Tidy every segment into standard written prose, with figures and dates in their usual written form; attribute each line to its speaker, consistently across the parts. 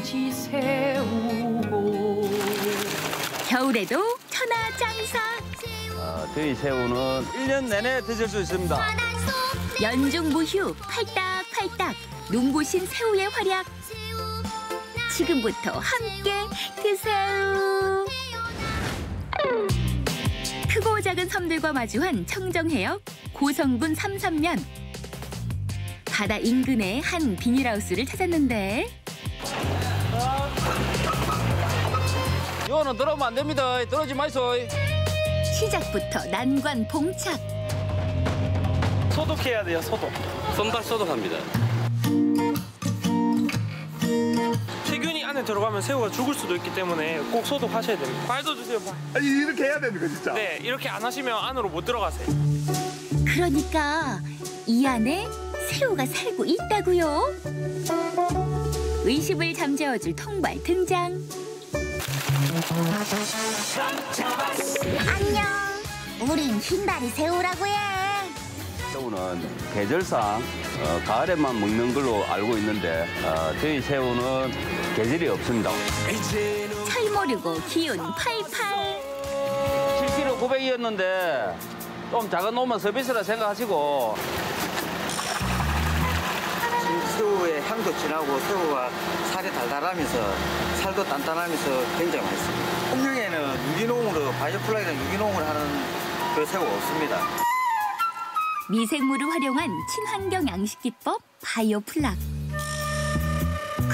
Speaker 1: 돼지 새우고
Speaker 2: 겨울에도 천하장사.
Speaker 3: 저희 새우는 1년 내내 드실 수 있습니다.
Speaker 2: 연중무휴 팔딱팔딱 눈부신 새우의 활약. 지금부터 함께 드세요. 크고 작은 섬들과 마주한 청정해역 고성군 삼산면. 바다 인근의 한 비닐하우스를 찾았는데
Speaker 3: 이거는 들어오면 안 됩니다. 들어오지 마이소.
Speaker 2: 시작부터 난관 봉착.
Speaker 4: 소독해야 돼요, 소독.
Speaker 3: 손발 소독합니다.
Speaker 4: 세균이 안에 들어가면 새우가 죽을 수도 있기 때문에 꼭 소독하셔야 됩니다. 발도 주세요, 발.
Speaker 5: 아니 이렇게 해야 되는 거 진짜.
Speaker 4: 네, 이렇게 안 하시면 안으로 못 들어가세요.
Speaker 2: 그러니까 이 안에 새우가 살고 있다고요. 의심을 잠재워줄 통발 등장.
Speaker 6: 안녕. 우린 흰다리 새우라고 해.
Speaker 3: 새우는 계절상 가을에만 먹는 걸로 알고 있는데 저희 새우는 계절이 없습니다.
Speaker 2: 철 모르고 기운 팔팔.
Speaker 3: 7kg 900이었는데 좀 작은 놈은 서비스라 생각하시고.
Speaker 7: 새우의 향도 진하고 새우가 살이 달달하면서 살도 단단하면서 굉장히 맛있습니다. 홍영에는 유기농으로 바이오플락이나 유기농으로 하는 그 새우가 없습니다.
Speaker 2: 미생물을 활용한 친환경 양식 기법 바이오플락.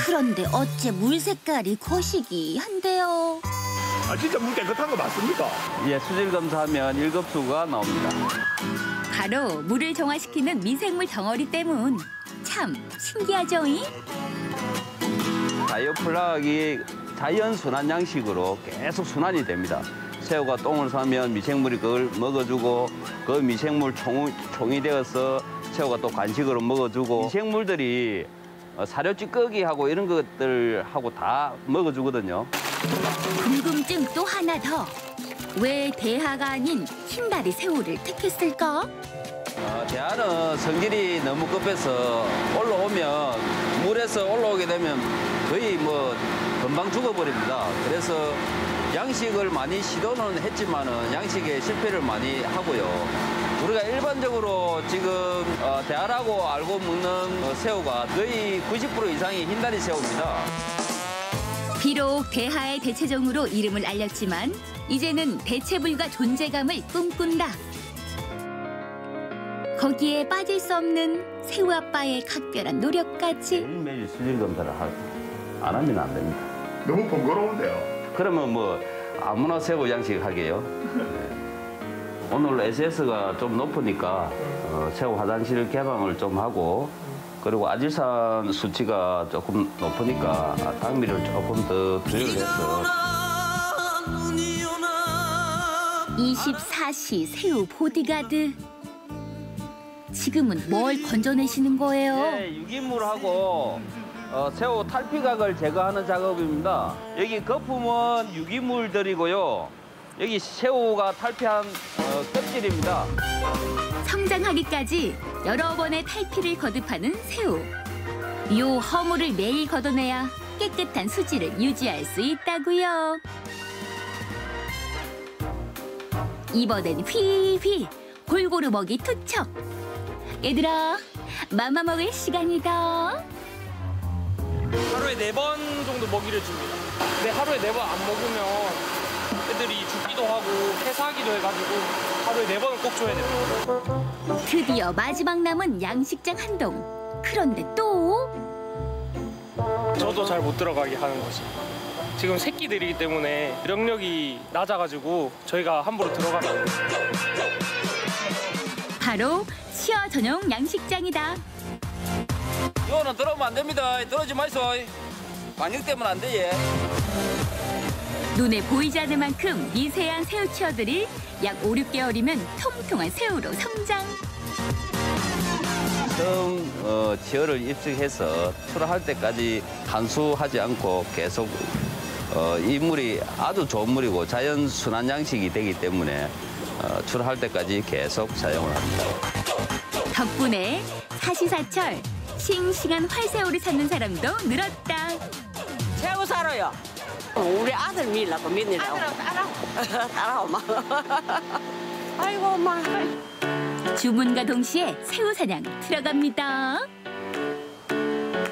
Speaker 6: 그런데 어째 물 색깔이 거시기 한데요.
Speaker 5: 아 진짜 물 깨끗한 거 맞습니까?
Speaker 3: 예, 수질 검사하면 1급수가 나옵니다.
Speaker 2: 바로 물을 정화시키는 미생물 덩어리 때문. 참 신기하죠?
Speaker 3: 바이오플락이 자연 순환 양식으로 계속 순환이 됩니다. 새우가 똥을 싸면 미생물이 그걸 먹어주고 그 미생물 총이 되어서 새우가 또 간식으로 먹어주고 미생물들이 사료 찌꺼기하고 이런 것들하고 다 먹어주거든요.
Speaker 2: 궁금증 또 하나 더. 왜 대하가 아닌 흰다리 새우를 택했을까?
Speaker 3: 대하는 성질이 너무 급해서 올라오면 물에서 올라오게 되면 거의 뭐 금방 죽어버립니다. 그래서 양식을 많이 시도는 했지만은 양식에 실패를 많이 하고요. 우리가 일반적으로 지금 대하라고 알고 먹는 새우가 거의 90% 이상이 흰다리 새우입니다.
Speaker 2: 비록 대하의 대체종으로 이름을 알렸지만 이제는 대체불가 존재감을 꿈꾼다. 거기에 빠질 수 없는 새우 아빠의 각별한 노력까지.
Speaker 3: 매일 수질 검사를 안 하면 안 됩니다.
Speaker 5: 너무 번거로운데요.
Speaker 3: 그러면 뭐 아무나 새우 양식 하게요. 네. 오늘 SS가 좀 높으니까 새우 화장실 개방을 좀 하고 그리고 아질산 수치가 조금 높으니까 당미를 조금 더 조율을 해서
Speaker 2: 24시 새우 보디가드. 지금은 뭘 건져내시는 거예요?
Speaker 3: 네, 유기물하고 새우 탈피각을 제거하는 작업입니다. 여기 거품은 유기물들이고요. 여기 새우가 탈피한 껍질입니다.
Speaker 2: 성장하기까지 여러 번의 탈피를 거듭하는 새우. 요 허물을 매일 걷어내야 깨끗한 수질을 유지할 수 있다고요. 이번엔 휘휘 골고루 먹이 투척. 얘들아, 맘마 먹을 시간이다.
Speaker 4: 하루에 4번 정도 먹이를 줍니다. 근데 하루에 4번 안 먹으면 애들이 죽기도 하고 폐사하기도 해가지고 하루에 4번은 꼭 줘야 됩니다.
Speaker 2: 드디어 마지막 남은 양식장 한동. 그런데 또
Speaker 4: 저도 잘 못 들어가게 하는 거지. 지금 새끼들이기 때문에 영역이 낮아가지고 저희가 함부로 들어가면 안 돼요.
Speaker 2: 바로 치어 전용 양식장이다.
Speaker 3: 이거는 들어오면 안 됩니다. 들어오지 마이소. 관역 때문에 안 돼, 얘.
Speaker 2: 눈에 보이지 않을 만큼 미세한 새우 치어들이 약 5, 6개월이면 통통한 새우로 성장.
Speaker 3: 처음 치어를 입식해서 출하할 때까지 한수하지 않고 계속 이 물이 아주 좋은 물이고 자연 순환 양식이 되기 때문에 출하할 때까지 계속 사용을 합니다.
Speaker 2: 덕분에 사시사철 싱싱한 활새우를 찾는 사람도 늘었다.
Speaker 8: 새우 사러요. 우리 아들 믿으려고 믿으려고. 따라 엄마. 아이고 엄마.
Speaker 2: 주문과 동시에 새우 사냥 들어갑니다.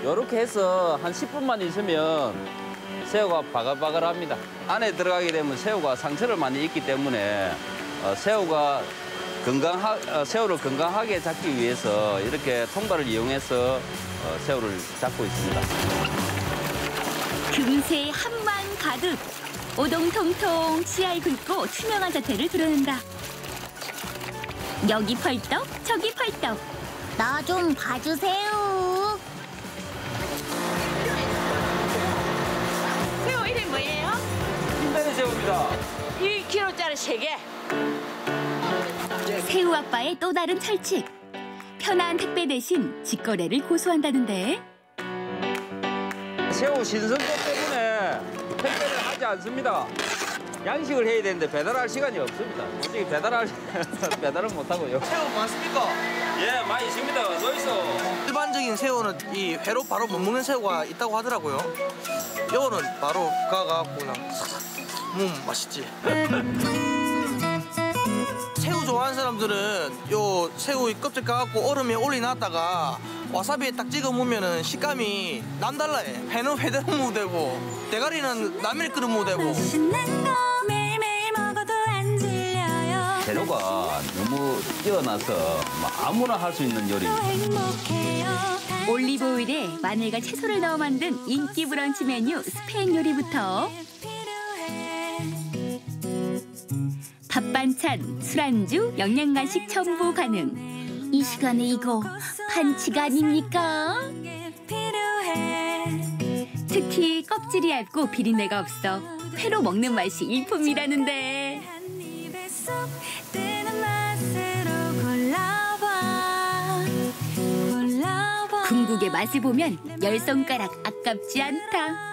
Speaker 3: 이렇게 해서 한 10분만 있으면 새우가 바글바글합니다. 안에 들어가게 되면 새우가 상처를 많이 입기 때문에 새우를 건강하게 잡기 위해서 이렇게 통발을 이용해서 새우를 잡고 있습니다.
Speaker 2: 금세 한만 가득 오동통통 씨알 굵고 투명한 자태를 드러낸다. 여기 펄떡 저기 펄떡.
Speaker 6: 나 좀 봐주세요.
Speaker 8: 새우 이름이 뭐예요?
Speaker 3: 흰다리 새우입니다.
Speaker 8: 1kg짜리 3개.
Speaker 2: 새우 아빠의 또 다른 철칙. 편한 택배 대신 직거래를 고수한다는데.
Speaker 3: 새우 신선도 때문에 택배를 하지 않습니다. 양식을 해야 되는데 배달할 시간이 없습니다. 솔직히 배달은 못하고요.
Speaker 9: 새우 많습니까?
Speaker 3: 예, 많이 있습니다. 어서 있어.
Speaker 9: 일반적인 새우는 이 회로 바로 못 먹는 새우가 있다고 하더라고요. 요거는 바로 가갖고 그냥 맛있지. 새우 좋아하는 사람들은 요 새우 껍질 까갖고 얼음에 올려놨다가 와사비에 딱 찍어 먹으면 식감이 남달라해. 회는 회대로 먹어도 되고 대가리는 라면에 끓여 먹어도 되고.
Speaker 3: 재료가 너무 뛰어나서 아무나 할 수 있는 요리입니다.
Speaker 2: 올리브 오일에 마늘과 채소를 넣어 만든 인기 브런치 메뉴 스페인 요리부터 밥 반찬, 술안주, 영양간식 첨부 가능. 이 시간에 이거 반칙 아닙니까? 특히 껍질이 얇고 비린내가 없어 회로 먹는 맛이 일품이라는데. 궁극의 맛을 보면 10손가락 아깝지 않다.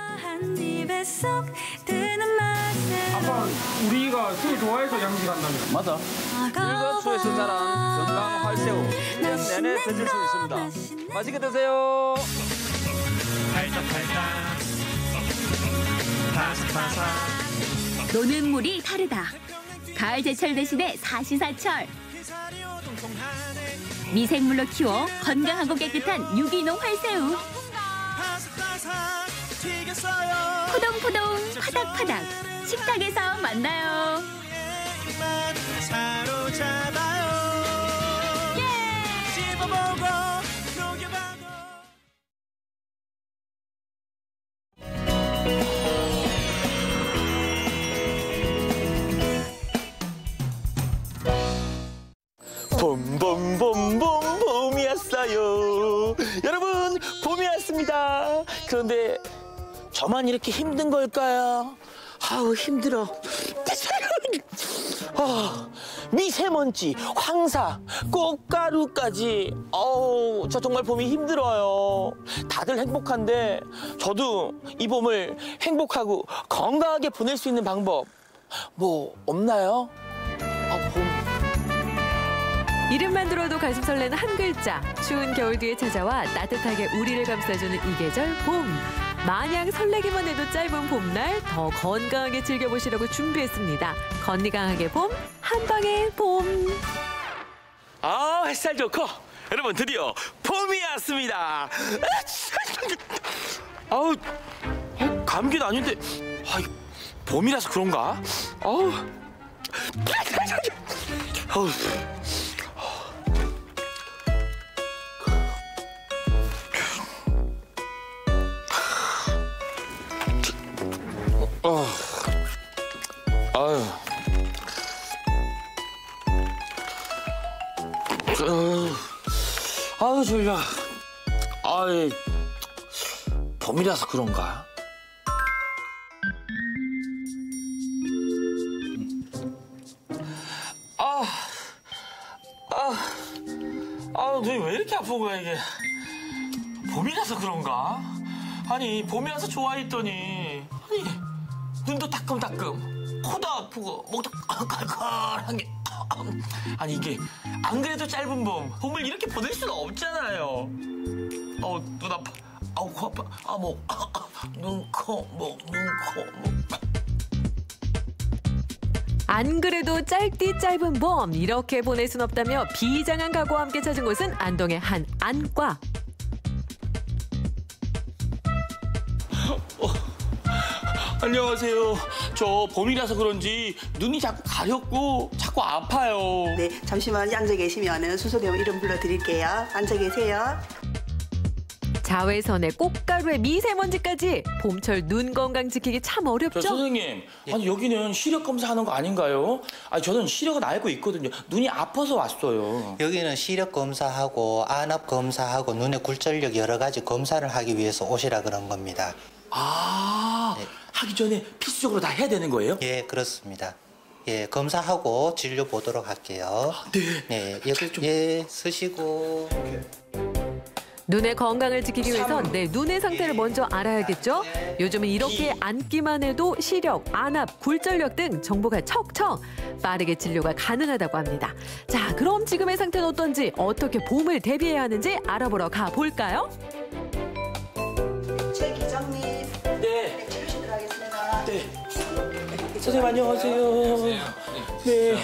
Speaker 4: 아빠, 우리가 새우 좋아해서 양식한다며.
Speaker 3: 맞아. 일거수에서 자란 건강 활새우 1년 내내 드실 수 있습니다. 맛있게 드세요.
Speaker 2: 노는 물이 다르다. 가을 제철 대신에 사시사철. 미생물로 키워 건강하고 깨끗한 유기농 활새우. 포동포동 파닥파닥 식탁에서 만나요.
Speaker 10: 봄봄봄봄 봄이 왔어요. 여러분, 봄이 왔습니다. 그런데 저만 이렇게 힘든 걸까요? 아우, 힘들어. 미세먼지, 황사, 꽃가루까지. 어우, 저 정말 봄이 힘들어요. 다들 행복한데 저도 이 봄을 행복하고 건강하게 보낼 수 있는 방법 뭐 없나요? 봄.
Speaker 1: 이름만 들어도 가슴 설레는 한 글자. 추운 겨울 뒤에 찾아와 따뜻하게 우리를 감싸주는 이 계절 봄. 마냥 설레기만 해도 짧은 봄날 더 건강하게 즐겨보시라고 준비했습니다. 건강하게 봄, 한방의 봄.
Speaker 10: 햇살 좋고 여러분 드디어 봄이 왔습니다. 감기는 아닌데 봄이라서 그런가? 졸려. 봄이라서 그런가? 눈이 왜 이렇게 아픈 거야, 이게? 봄이라서 그런가? 아니, 봄이라서 좋아했더니, 눈도 따끔따끔, 코도 아프고, 목도 칼칼한 게. 아니, 이게, 안 그래도 짧은 봄을 이렇게 보낼 수가 없잖아요. 눈 아파.
Speaker 9: 아우 코 아파. 아 목. 눈, 코, 목, 눈, 코, 목.
Speaker 1: 안 그래도 짧디 짧은 봄 이렇게 보낼 순 없다며 비장한 각오와 함께 찾은 곳은 안동의 한 안과.
Speaker 10: 안녕하세요. 저 봄이라서 그런지 눈이 자꾸 가렵고 자꾸 아파요.
Speaker 11: 네, 잠시만 앉아 계시면 수소대원 이름 불러드릴게요. 앉아 계세요.
Speaker 1: 자외선에 꽃가루에 미세먼지까지 봄철 눈 건강 지키기 참 어렵죠?
Speaker 10: 저 선생님, 아니 여기는 시력 검사하는 거 아닌가요? 아니 저는 시력은 알고 있거든요. 눈이 아파서 왔어요.
Speaker 12: 여기는 시력 검사하고 안압 검사하고 눈의 굴절력 여러 가지 검사를 하기 위해서 오시라 그런 겁니다.
Speaker 10: 아,
Speaker 12: 네.
Speaker 10: 하기 전에 필수적으로 다 해야 되는 거예요?
Speaker 12: 예, 그렇습니다. 예, 검사하고 진료 보도록 할게요.
Speaker 10: 네.
Speaker 12: 네, 여기 예, 서시고.
Speaker 1: 눈의 건강을 지키기 위해선 내 눈의 상태를 먼저 알아야겠죠? 요즘은 이렇게 앉기만 해도 시력, 안압, 굴절력 등 정보가 척척 빠르게 진료가 가능하다고 합니다. 자, 그럼 지금의 상태는 어떤지, 어떻게 봄을 대비해야 하는지 알아보러 가볼까요?
Speaker 11: 최 기장님.
Speaker 10: 네.
Speaker 11: 치료실 들어가겠습니다.
Speaker 10: 네. 선생님 안녕하세요. 네.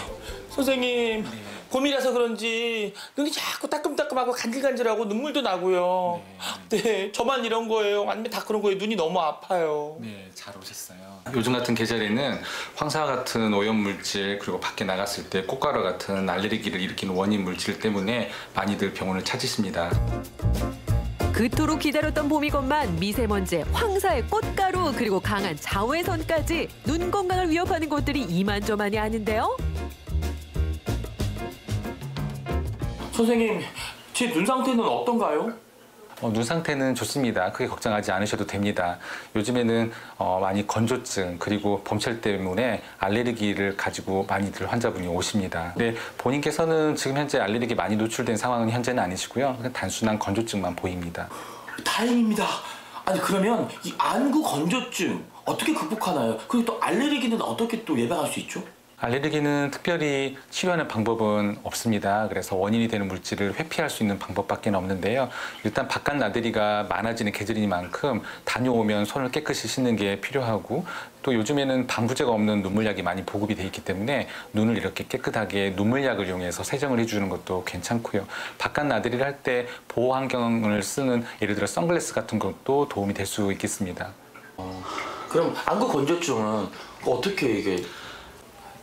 Speaker 10: 선생님. 봄이라서 그런지 눈이 자꾸 따끔따끔하고 간질간질하고 눈물도 나고요. 네, 저만 이런 거예요? 아니면 다 그런 거예요? 눈이 너무 아파요.
Speaker 13: 네, 잘 오셨어요. 요즘 같은 계절에는 황사 같은 오염물질 그리고 밖에 나갔을 때 꽃가루 같은 알레르기를 일으키는 원인 물질 때문에 많이들 병원을 찾으십니다.
Speaker 1: 그토록 기다렸던 봄이건만 미세먼지, 황사의 꽃가루 그리고 강한 자외선까지 눈 건강을 위협하는 것들이 이만저만이 아닌데요.
Speaker 10: 선생님, 제 눈 상태는 어떤가요?
Speaker 13: 눈 상태는 좋습니다. 크게 걱정하지 않으셔도 됩니다. 요즘에는 많이 건조증 그리고 봄철 때문에 알레르기를 가지고 많이들 환자분이 오십니다. 근데 본인께서는 지금 현재 알레르기 많이 노출된 상황은 현재는 아니시고요. 그냥 단순한 건조증만 보입니다.
Speaker 10: 다행입니다. 아니 그러면 이 안구 건조증 어떻게 극복하나요? 그리고 또 알레르기는 어떻게 또 예방할 수 있죠?
Speaker 13: 알레르기는 특별히 치료하는 방법은 없습니다. 그래서 원인이 되는 물질을 회피할 수 있는 방법밖에 없는데요. 일단 바깥 나들이가 많아지는 계절이니만큼 다녀오면 손을 깨끗이 씻는 게 필요하고 또 요즘에는 방부제가 없는 눈물약이 많이 보급이 돼 있기 때문에 눈을 이렇게 깨끗하게 눈물약을 이용해서 세정을 해주는 것도 괜찮고요. 바깥 나들이를 할 때 보호 환경을 쓰는 예를 들어 선글라스 같은 것도 도움이 될 수 있겠습니다.
Speaker 10: 그럼 안구 건조증은 어떻게 이게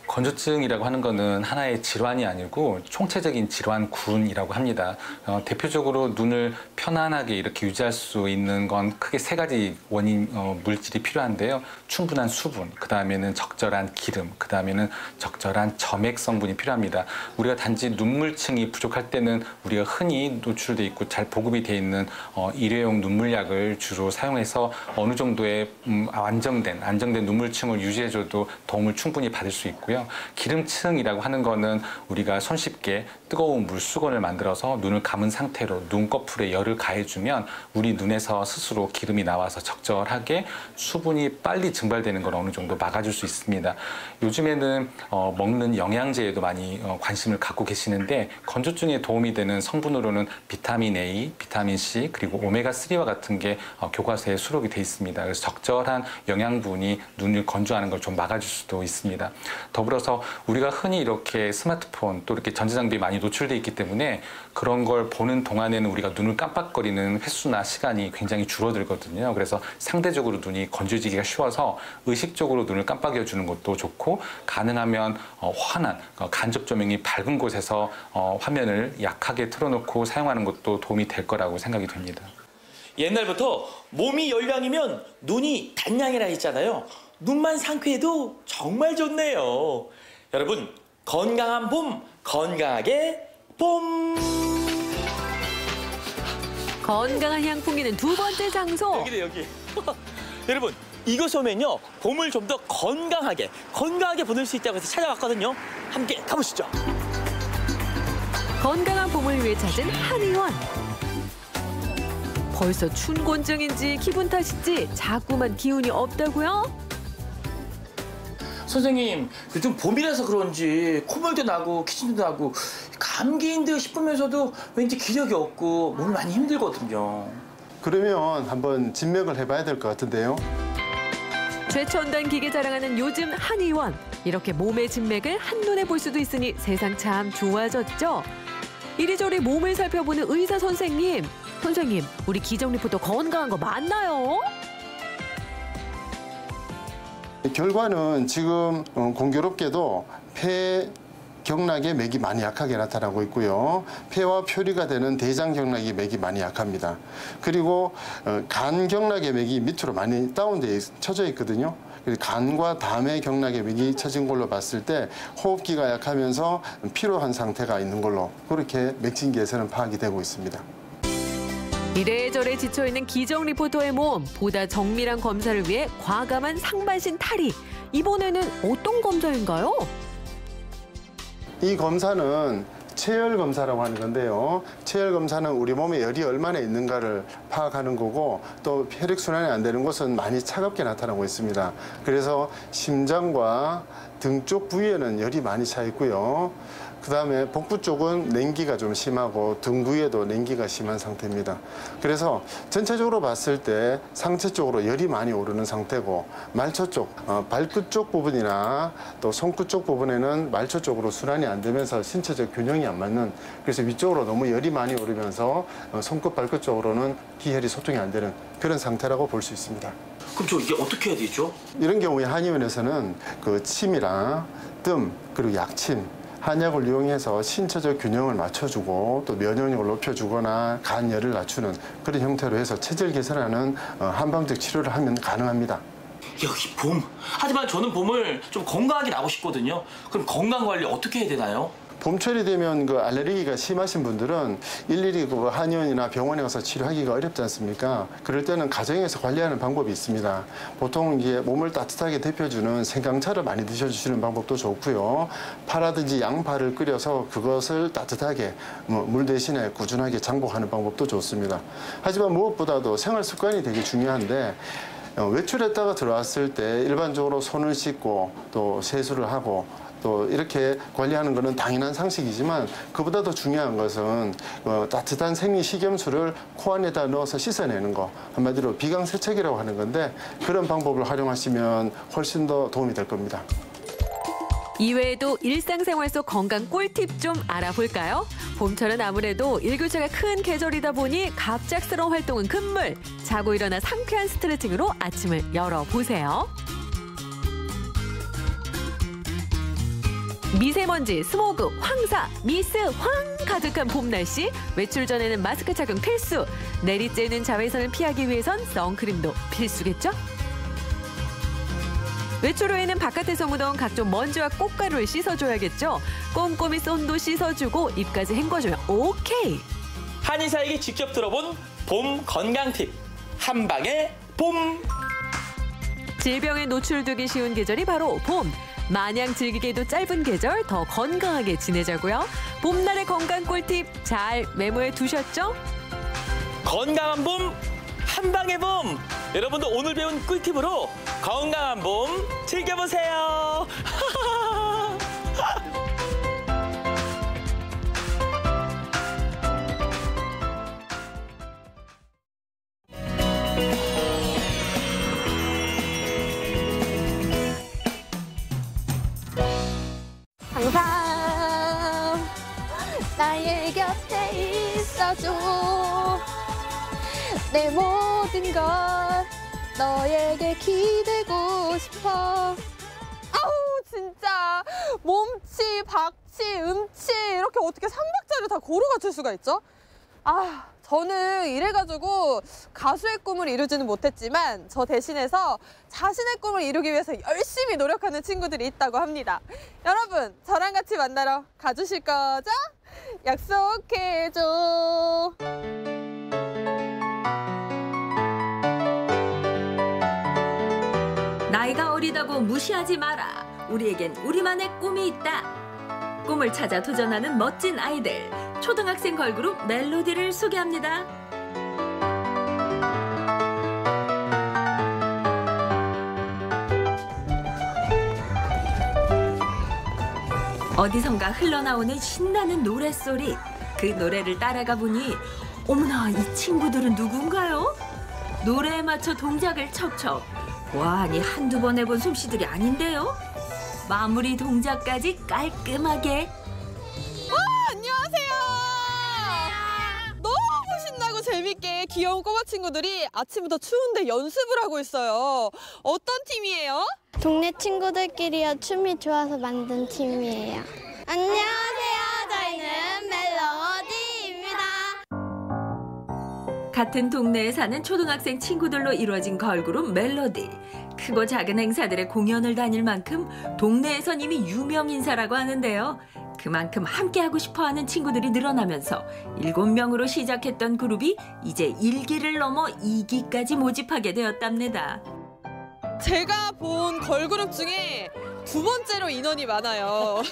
Speaker 13: 건조증이라고 하는 거는 하나의 질환이 아니고 총체적인 질환군이라고 합니다. 대표적으로 눈을 편안하게 이렇게 유지할 수 있는 건 크게 세 가지 원인 물질이 필요한데요. 충분한 수분, 그 다음에는 적절한 기름, 그 다음에는 적절한 점액 성분이 필요합니다. 우리가 단지 눈물층이 부족할 때는 우리가 흔히 노출돼 있고 잘 보급이 돼 있는 일회용 눈물약을 주로 사용해서 어느 정도의 안정된 눈물층을 유지해줘도 도움을 충분히 받을 수 있고요. 기름층이라고 하는 거는 우리가 손쉽게 뜨거운 물수건을 만들어서 눈을 감은 상태로 눈꺼풀에 열을 가해주면 우리 눈에서 스스로 기름이 나와서 적절하게 수분이 빨리 증발되는 걸 어느 정도 막아줄 수 있습니다. 요즘에는 먹는 영양제에도 많이 관심을 갖고 계시는데 건조증에 도움이 되는 성분으로는 비타민 A, 비타민 C 그리고 오메가3와 같은 게 교과서에 수록이 돼 있습니다. 그래서 적절한 영양분이 눈을 건조하는 걸 좀 막아줄 수도 있습니다. 더불어서 우리가 흔히 이렇게 스마트폰 또 이렇게 전자장비에 많이 노출돼 있기 때문에 그런 걸 보는 동안에는 우리가 눈을 깜빡거리는 횟수나 시간이 굉장히 줄어들거든요. 그래서 상대적으로 눈이 건조해지기가 쉬워서 의식적으로 눈을 깜빡여 주는 것도 좋고 가능하면 환한 간접 조명이 밝은 곳에서 화면을 약하게 틀어놓고 사용하는 것도 도움이 될 거라고 생각이 됩니다.
Speaker 10: 옛날부터 몸이 열량이면 눈이 단양이라 했잖아요. 눈만 상쾌해도 정말 좋네요. 여러분 건강한 봄 건강하게 봄.
Speaker 1: 건강한 향 풍기는 두 번째 장소.
Speaker 10: 여기네 여기. 여러분 이곳 오면요 봄을 좀 더 건강하게 보낼 수 있다고 해서 찾아왔거든요. 함께 가보시죠.
Speaker 1: 건강한 봄을 위해 찾은 한의원. 벌써 춘곤증인지 기분 탓인지 자꾸만 기운이 없다고요?
Speaker 10: 선생님, 요즘 봄이라서 그런지 콧물도 나고 기침도 나고 감기인 듯 싶으면서도 왠지 기력이 없고 몸이 많이 힘들거든요.
Speaker 14: 그러면 한번 진맥을 해봐야 될 것 같은데요.
Speaker 1: 최첨단 기계 자랑하는 요즘 한의원. 이렇게 몸의 진맥을 한눈에 볼 수도 있으니 세상 참 좋아졌죠. 이리저리 몸을 살펴보는 의사 선생님. 선생님, 우리 기정 리포터 건강한 거 맞나요?
Speaker 14: 결과는 지금 공교롭게도 폐경락의 맥이 많이 약하게 나타나고 있고요. 폐와 표리가 되는 대장경락의 맥이 많이 약합니다. 그리고 간경락의 맥이 밑으로 많이 다운되어 쳐져 있거든요. 간과 담의 경락의 맥이 처진 걸로 봤을 때 호흡기가 약하면서 피로한 상태가 있는 걸로 그렇게 맥진기에서는 파악이 되고 있습니다.
Speaker 1: 이래저래 지쳐있는 기정 리포터의 몸, 보다 정밀한 검사를 위해 과감한 상반신 탈의. 이번에는 어떤 검사인가요?
Speaker 14: 이 검사는 체열 검사라고 하는 건데요. 체열 검사는 우리 몸에 열이 얼마나 있는가를 파악하는 거고 또 혈액순환이 안 되는 곳은 많이 차갑게 나타나고 있습니다. 그래서 심장과 등 쪽 부위에는 열이 많이 차 있고요. 그다음에 복부 쪽은 냉기가 좀 심하고 등 부위에도 냉기가 심한 상태입니다. 그래서 전체적으로 봤을 때 상체 쪽으로 열이 많이 오르는 상태고 말초 쪽, 발끝 쪽 부분이나 또 손끝 쪽 부분에는 말초 쪽으로 순환이 안 되면서 신체적 균형이 안 맞는, 그래서 위쪽으로 너무 열이 많이 오르면서 손끝, 발끝 쪽으로는 기혈이 소통이 안 되는 그런 상태라고 볼 수 있습니다.
Speaker 10: 그럼 저 이게 어떻게 해야 되죠?
Speaker 14: 이런 경우에 한의원에서는 그 침이랑 뜸 그리고 약침, 한약을 이용해서 신체적 균형을 맞춰주고 또 면역력을 높여주거나 간열을 낮추는 그런 형태로 해서 체질 개선하는 한방적 치료를 하면 가능합니다.
Speaker 10: 여기 봄. 하지만 저는 봄을 좀 건강하게 나고 싶거든요. 그럼 건강 관리 어떻게 해야 되나요?
Speaker 14: 봄철이 되면 그 알레르기가 심하신 분들은 일일이 그 한의원이나 병원에 가서 치료하기가 어렵지 않습니까? 그럴 때는 가정에서 관리하는 방법이 있습니다. 보통 이게 몸을 따뜻하게 데펴주는 생강차를 많이 드셔주시는 방법도 좋고요. 파라든지 양파를 끓여서 그것을 따뜻하게 물 대신에 꾸준하게 장복하는 방법도 좋습니다. 하지만 무엇보다도 생활 습관이 되게 중요한데 외출했다가 들어왔을 때 일반적으로 손을 씻고 또 세수를 하고 또 이렇게 관리하는 것은 당연한 상식이지만 그보다 더 중요한 것은 따뜻한 생리식염수를 코 안에다 넣어서 씻어내는 거, 한마디로 비강세척이라고 하는 건데 그런 방법을 활용하시면 훨씬 더 도움이 될 겁니다.
Speaker 1: 이외에도 일상생활 속 건강 꿀팁 좀 알아볼까요? 봄철은 아무래도 일교차가 큰 계절이다 보니 갑작스러운 활동은 금물. 자고 일어나 상쾌한 스트레칭으로 아침을 열어보세요. 미세먼지, 스모그, 황사, 미스, 황 가득한 봄 날씨. 외출 전에는 마스크 착용 필수. 내리쬐는 자외선을 피하기 위해선 선크림도 필수겠죠? 외출 후에는 바깥에서 묻어온 각종 먼지와 꽃가루를 씻어줘야겠죠? 꼼꼼히 손도 씻어주고 입까지 헹궈주면 오케이!
Speaker 10: 한의사에게 직접 들어본 봄 건강 팁. 한방의 봄!
Speaker 1: 질병에 노출되기 쉬운 계절이 바로 봄! 마냥 즐기기에도 짧은 계절 더 건강하게 지내자고요. 봄날의 건강 꿀팁 잘 메모해 두셨죠?
Speaker 10: 건강한 봄, 한방의 봄! 여러분도 오늘 배운 꿀팁으로 건강한 봄 즐겨보세요.
Speaker 15: 항상 나의 곁에 있어줘. 내 모든 걸 너에게 기대고 싶어. 아우 진짜 몸치, 박치, 음치 이렇게 어떻게 3박자를 다 고루 갖출 수가 있죠? 아 저는 이래가지고 가수의 꿈을 이루지는 못했지만 저 대신해서 자신의 꿈을 이루기 위해서 열심히 노력하는 친구들이 있다고 합니다. 여러분 저랑 같이 만나러 가주실 거죠? 약속해줘.
Speaker 16: 나이가 어리다고 무시하지 마라. 우리에겐 우리만의 꿈이 있다. 꿈을 찾아 도전하는 멋진 아이들. 초등학생 걸그룹 멜로디를 소개합니다. 어디선가 흘러나오는 신나는 노랫소리. 그 노래를 따라가 보니 어머나, 이 친구들은 누군가요? 노래에 맞춰 동작을 척척. 와, 아니 한두 번 해본 솜씨들이 아닌데요? 마무리 동작까지 깔끔하게.
Speaker 17: 안녕하세요. 너무 신나고 재밌게 귀여운 꼬마 친구들이 아침부터 추운데 연습을 하고 있어요. 어떤 팀이에요?
Speaker 15: 동네 친구들끼리요 춤이 좋아서 만든 팀이에요. 안녕하세요. 저희는 멜로디입니다.
Speaker 16: 같은 동네에 사는 초등학생 친구들로 이루어진 걸그룹 멜로디. 크고 작은 행사들의 공연을 다닐 만큼 동네에선 이미 유명 인사라고 하는데요. 그만큼 함께하고 싶어하는 친구들이 늘어나면서 7명으로 시작했던 그룹이 이제 1기를 넘어 2기까지 모집하게 되었답니다.
Speaker 17: 제가 본 걸그룹 중에 두 번째로 인원이 많아요.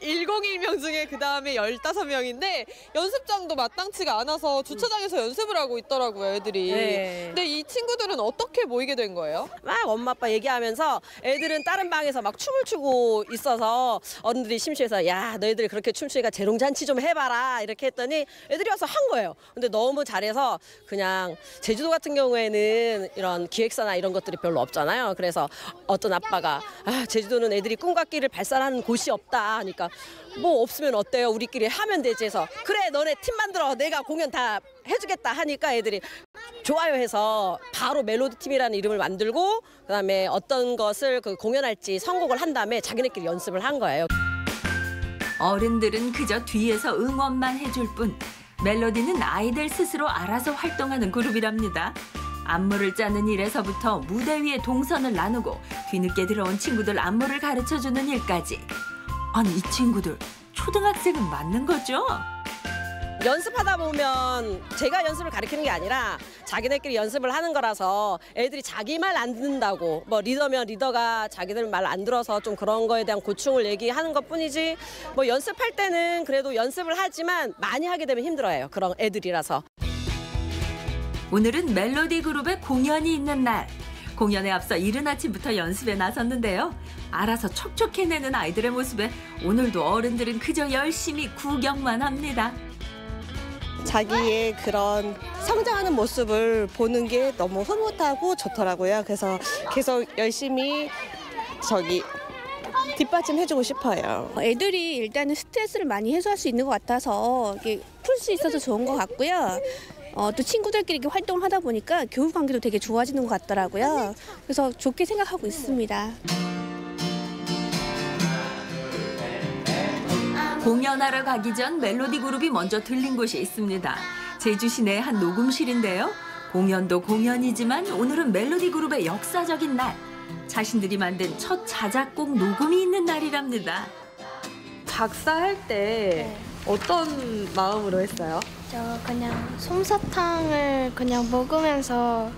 Speaker 17: 101명 중에 그 다음에 15명인데 연습장도 마땅치가 않아서 주차장에서 연습을 하고 있더라고요, 애들이.
Speaker 8: 네.
Speaker 17: 근데 이 친구들은 어떻게 모이게 된 거예요?
Speaker 8: 막 엄마 아빠 얘기하면서 애들은 다른 방에서 막 춤을 추고 있어서 어른들이 심심해서 야 너희들이 그렇게 춤추니까 재롱잔치 좀 해봐라 이렇게 했더니 애들이 와서 한 거예요. 근데 너무 잘해서 그냥 제주도 같은 경우에는 이런 기획사나 이런 것들이 별로 없잖아요. 그래서 어떤 아빠가 제주도는 애들이 꿈과 끼를 발산하는 곳이 없다 하니까 뭐 없으면 어때요? 우리끼리 하면 되지 해서 그래 너네 팀 만들어 내가 공연 다 해주겠다 하니까 애들이 좋아요 해서 바로 멜로디 팀이라는 이름을 만들고 그다음에 어떤 것을 공연할지 선곡을 한 다음에 자기네끼리 연습을 한 거예요.
Speaker 16: 어른들은 그저 뒤에서 응원만 해줄 뿐 멜로디는 아이들 스스로 알아서 활동하는 그룹이랍니다. 안무를 짜는 일에서부터 무대 위에 동선을 나누고 뒤늦게 들어온 친구들 안무를 가르쳐주는 일까지. 아니 이 친구들 초등학생은 맞는 거죠?
Speaker 8: 연습하다 보면 제가 연습을 가르치는 게 아니라 자기네끼리 연습을 하는 거라서 애들이 자기 말 안 듣는다고 뭐 리더면 리더가 자기들 말 안 들어서 좀 그런 거에 대한 고충을 얘기하는 것뿐이지 뭐 연습할 때는 그래도 연습을 하지만 많이 하게 되면 힘들어요. 그런 애들이라서.
Speaker 16: 오늘은 멜로디 그룹의 공연이 있는 날. 공연에 앞서 이른 아침부터 연습에 나섰는데요. 알아서 척척 해내는 아이들의 모습에 오늘도 어른들은 그저 열심히 구경만 합니다.
Speaker 18: 자기의 그런 성장하는 모습을 보는 게 너무 흐뭇하고 좋더라고요. 그래서 계속 열심히 뒷받침해주고 싶어요.
Speaker 19: 애들이 일단은 스트레스를 많이 해소할 수 있는 것 같아서 풀 수 있어서 좋은 것 같고요. 또 친구들끼리 이렇게 활동을 하다 보니까 교육 관계도 되게 좋아지는 것 같더라고요. 그래서 좋게 생각하고 있습니다.
Speaker 16: 공연하러 가기 전 멜로디 그룹이 먼저 들린 곳이 있습니다. 제주 시내 한 녹음실인데요. 공연도 공연이지만 오늘은 멜로디 그룹의 역사적인 날. 자신들이 만든 첫 자작곡 녹음이 있는 날이랍니다.
Speaker 17: 작사할 때 어떤 마음으로 했어요?
Speaker 15: 저 그냥 솜사탕을 그냥 먹으면서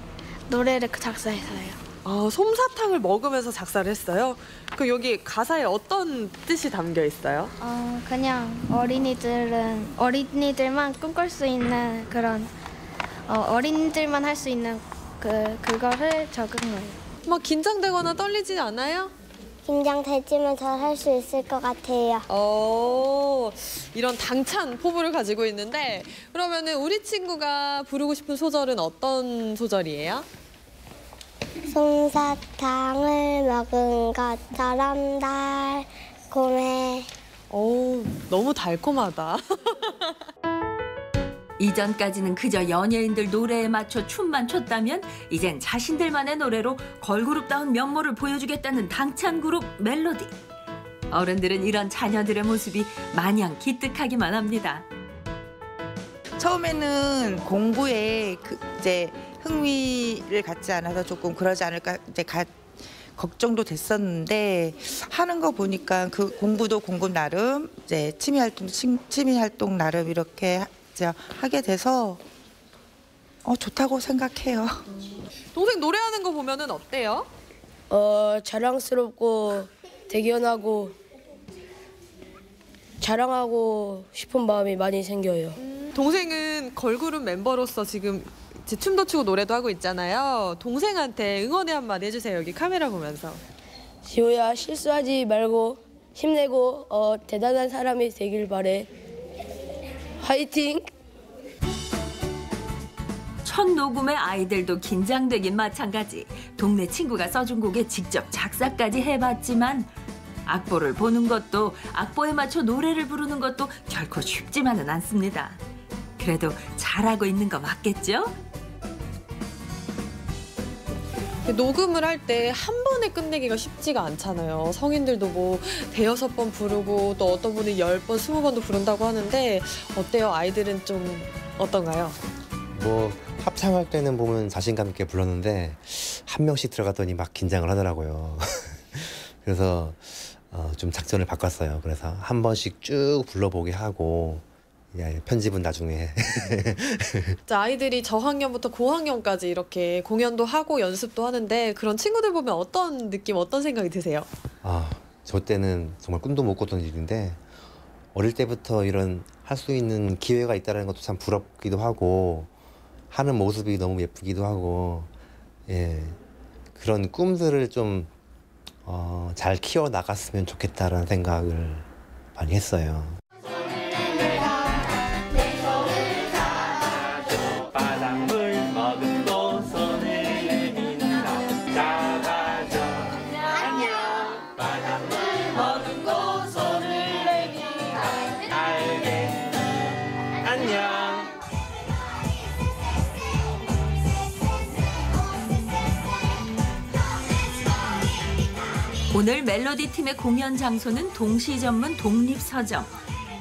Speaker 15: 노래를 작사했어요.
Speaker 17: 솜사탕을 먹으면서 작사를 했어요? 그럼 여기 가사에 어떤 뜻이 담겨 있어요?
Speaker 15: 그냥 어린이들만 꿈꿀 수 있는 그런 어린이들만 할 수 있는 그거를 적은 거예요.
Speaker 17: 막 긴장되거나 떨리지 않아요?
Speaker 15: 긴장되지만 잘 할 수 있을 것 같아요.
Speaker 17: 이런 당찬 포부를 가지고 있는데 그러면은 우리 친구가 부르고 싶은 소절은 어떤 소절이에요?
Speaker 15: 솜사탕을 먹은 것처럼 달콤해.
Speaker 17: 너무 달콤하다.
Speaker 16: 이전까지는 그저 연예인들 노래에 맞춰 춤만 췄다면 이젠 자신들만의 노래로 걸그룹다운 면모를 보여주겠다는 당찬 그룹 멜로디. 어른들은 이런 자녀들의 모습이 마냥 기특하기만 합니다.
Speaker 20: 처음에는 공부에 이제 흥미를 갖지 않아서 조금 그러지 않을까 이제 걱정도 됐었는데 하는 거 보니까 그 공부도 공부 나름 이제 취미 활동 나름 이렇게 하게 돼서 좋다고 생각해요.
Speaker 17: 동생 노래하는 거 보면은 어때요?
Speaker 21: 자랑스럽고 대견하고 자랑하고 싶은 마음이 많이 생겨요.
Speaker 17: 동생은 걸그룹 멤버로서 지금 춤도 추고 노래도 하고 있잖아요. 동생한테 응원의 한마디 해주세요. 여기 카메라 보면서.
Speaker 21: 지호야, 실수하지 말고 힘내고 대단한 사람이 되길 바래. 화이팅!
Speaker 16: 첫 녹음에 아이들도 긴장되긴 마찬가지. 동네 친구가 써준 곡에 직접 작사까지 해봤지만 악보를 보는 것도 악보에 맞춰 노래를 부르는 것도 결코 쉽지만은 않습니다. 그래도 잘하고 있는 거 맞겠죠?
Speaker 17: 녹음을 할 때 한 번에 끝내기가 쉽지가 않잖아요. 성인들도 뭐 대여섯 번 부르고 또 어떤 분이 10번, 20번도 부른다고 하는데 어때요? 아이들은 좀 어떤가요?
Speaker 7: 뭐 합창할 때는 보면 자신감 있게 불렀는데 한 명씩 들어갔더니 막 긴장을 하더라고요. 그래서 좀 작전을 바꿨어요. 그래서 한 번씩 쭉 불러보게 하고 편집은 나중에.
Speaker 17: 아이들이 저학년부터 고학년까지 이렇게 공연도 하고 연습도 하는데 그런 친구들 보면 어떤 느낌, 어떤 생각이 드세요?
Speaker 7: 저 때는 정말 꿈도 못 꿨던 일인데 어릴 때부터 이런 할 수 있는 기회가 있다는 것도 참 부럽기도 하고 하는 모습이 너무 예쁘기도 하고 그런 꿈들을 좀 잘 키워 나갔으면 좋겠다라는 생각을 많이 했어요.
Speaker 16: 오늘 멜로디 팀의 공연 장소는 동시 전문 독립서점.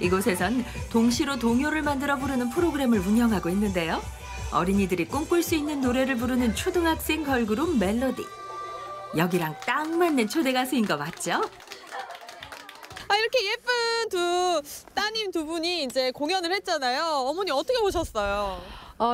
Speaker 16: 이곳에선 동시로 동요를 만들어 부르는 프로그램을 운영하고 있는데요. 어린이들이 꿈꿀 수 있는 노래를 부르는 초등학생 걸그룹 멜로디. 여기랑 딱 맞는 초대 가수인 거 맞죠?
Speaker 17: 이렇게 예쁜 두 따님 두 분이 이제 공연을 했잖아요. 어머니 어떻게 보셨어요?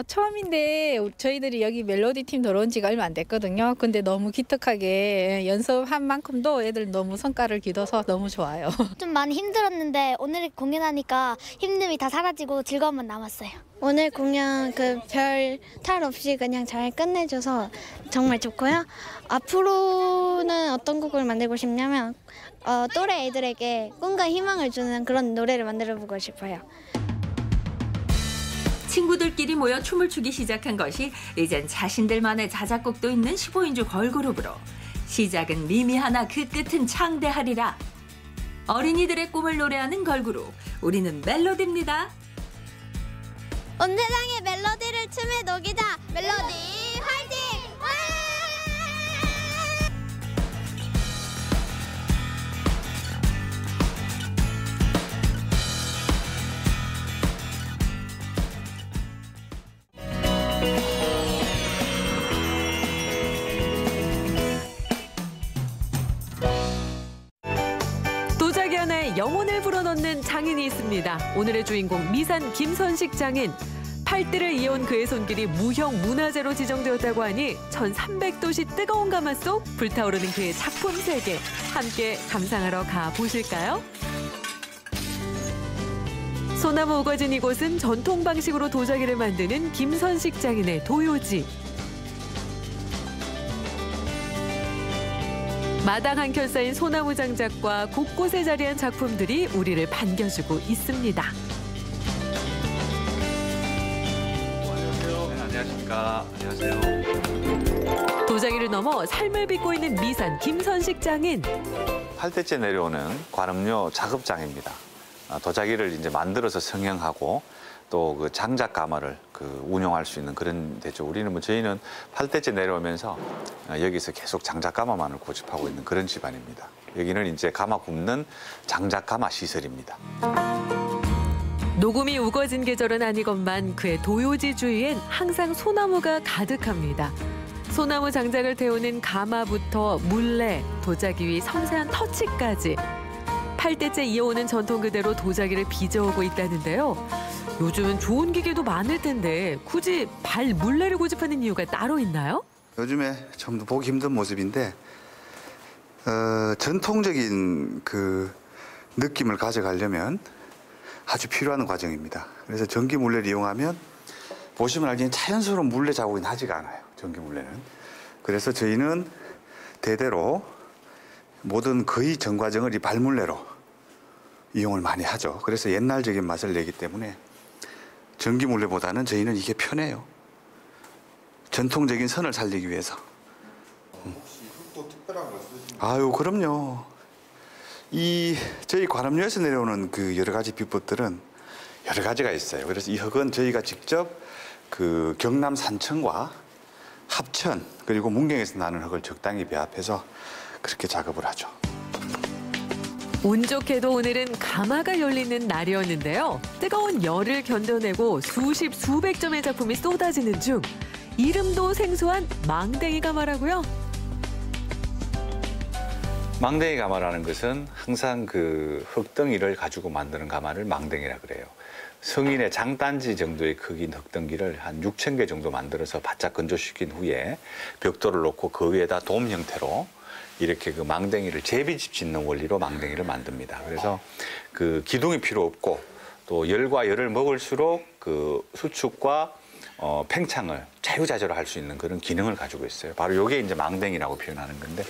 Speaker 22: 처음인데 저희들이 여기 멜로디 팀 들어온 지가 얼마 안 됐거든요. 근데 너무 기특하게 연습한 만큼도 애들 너무 성과를 기둬서 너무 좋아요.
Speaker 23: 좀 많이 힘들었는데 오늘 공연하니까 힘듦이 다 사라지고 즐거움만 남았어요. 오늘 공연 별 탈 없이 그냥 잘 끝내줘서 정말 좋고요. 앞으로는 어떤 곡을 만들고 싶냐면 또래 애들에게 꿈과 희망을 주는 그런 노래를 만들어보고 싶어요.
Speaker 16: 친구들끼리 모여 춤을 추기 시작한 것이 이젠 자신들만의 자작곡도 있는 15인조 걸그룹으로 시작은 미미하나 그 끝은 창대하리라. 어린이들의 꿈을 노래하는 걸그룹, 우리는 멜로디입니다.
Speaker 23: 온 세상의 멜로디를 춤에 녹이자. 멜로디 화이팅!
Speaker 1: 도자기 하나에 영혼을 불어넣는 장인이 있습니다. 오늘의 주인공 미산 김선식 장인. 팔들을 이어온 그의 손길이 무형 문화재로 지정되었다고 하니 1300도씨 뜨거운 가마 속 불타오르는 그의 작품 세계 함께 감상하러 가보실까요? 소나무 우거진 이곳은 전통 방식으로 도자기를 만드는 김선식 장인의 도요지. 마당 한켠 쌓인 소나무 장작과 곳곳에 자리한 작품들이 우리를 반겨주고 있습니다.
Speaker 24: 안녕하십니까. 안녕하세요.
Speaker 1: 도자기를 넘어 삶을 빚고 있는 미산 김선식 장인.
Speaker 24: 8대째 내려오는 관음료 작업장입니다. 도자기를 이제 만들어서 성형하고 또 그 장작 가마를 운영할 수 있는 그런 데죠. 우리는 저희는 8대째 내려오면서 여기서 계속 장작 가마만을 고집하고 있는 그런 집안입니다. 여기는 이제 가마 굽는 장작 가마 시설입니다.
Speaker 1: 녹음이 우거진 계절은 아니건만 그의 도요지 주위엔 항상 소나무가 가득합니다. 소나무 장작을 태우는 가마부터 물레, 도자기 위 섬세한 터치까지 8대째 이어오는 전통 그대로 도자기를 빚어오고 있다는데요. 요즘은 좋은 기계도 많을 텐데 굳이 발 물레를 고집하는 이유가 따로 있나요?
Speaker 25: 요즘에 좀 보기 힘든 모습인데 전통적인 그 느낌을 가져가려면 아주 필요한 과정입니다. 그래서 전기 물레를 이용하면 보시면 알지만 자연스러운 물레 자국이 나지가 않아요. 전기 물레는. 그래서 저희는 대대로 모든 거의 전 과정을 이 발물레로 이용을 많이 하죠. 그래서 옛날적인 맛을 내기 때문에 전기 물레보다는 저희는 이게 편해요. 전통적인 선을 살리기 위해서.
Speaker 14: 혹시 흙도 특별한 걸 쓰시나요?
Speaker 25: 아유, 그럼요. 저희 관음료에서 내려오는 그 여러 가지 비법들은 여러 가지가 있어요. 그래서 이 흙은 저희가 직접 그 경남 산천과 합천 그리고 문경에서 나는 흙을 적당히 배합해서 그렇게 작업을 하죠.
Speaker 1: 운 좋게도 오늘은 가마가 열리는 날이었는데요. 뜨거운 열을 견뎌내고 수백 점의 작품이 쏟아지는 중 이름도 생소한 망댕이 가마라고요.
Speaker 24: 망댕이 가마라는 것은 항상 그 흙덩이를 가지고 만드는 가마를 망댕이라 그래요. 성인의 장단지 정도의 크기인 흙덩이를 한 6,000개 정도 만들어서 바짝 건조시킨 후에 벽돌을 놓고 그 위에다 돔 형태로 이렇게 그 망댕이를 제비집 짓는 원리로 망댕이를 만듭니다. 그래서 그 기둥이 필요 없고 또 열과 열을 먹을수록 그 수축과 팽창을 자유자재로 할 수 있는 그런 기능을 가지고 있어요. 바로 이게 이제 망댕이라고 표현하는 건데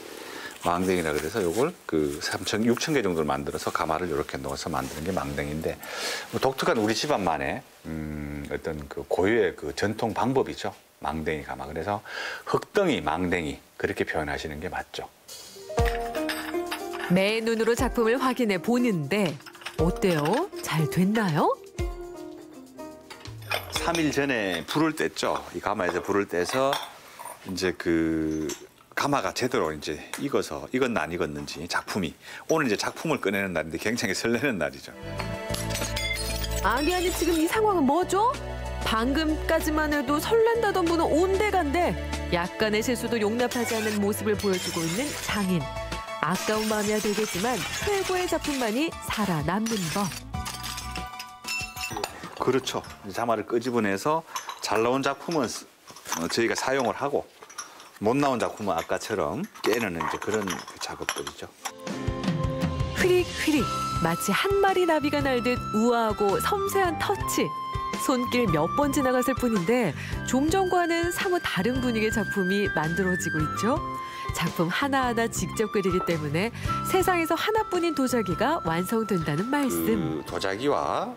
Speaker 24: 망댕이라 그래서 이걸 그 6,000개 정도를 만들어서 가마를 이렇게 넣어서 만드는 게 망댕이인데 독특한 우리 집안만의 어떤 그 고유의 그 전통 방법이죠. 망댕이 가마. 그래서 흙덩이, 망댕이 그렇게 표현하시는 게 맞죠.
Speaker 1: 맨눈으로 작품을 확인해 보는데 어때요? 잘 됐나요?
Speaker 24: 3일 전에 불을 뗐죠. 이 가마에서 불을 떼서 이제 그 가마가 제대로 이제 익었나 안 익었는지 작품이 오늘 이제 작품을 꺼내는 날인데 굉장히 설레는 날이죠.
Speaker 1: 아니 지금 이 상황은 뭐죠? 방금까지만 해도 설렌다던 분은 온데간데 약간의 실수도 용납하지 않는 모습을 보여주고 있는 장인. 아까운 마음이야 되겠지만 최고의 작품만이 살아남는 법.
Speaker 24: 그렇죠. 자마를 끄집어내서 잘 나온 작품은 저희가 사용을 하고 못 나온 작품은 아까처럼 깨는 이제 그런 작업들이죠.
Speaker 1: 휘릭휘릭 마치 한 마리 나비가 날듯 우아하고 섬세한 터치. 손길 몇 번 지나갔을 뿐인데 좀 전과는 사뭇 다른 분위기의 작품이 만들어지고 있죠. 작품 하나하나 직접 그리기 때문에 세상에서 하나뿐인 도자기가 완성된다는 말씀.
Speaker 24: 그 도자기와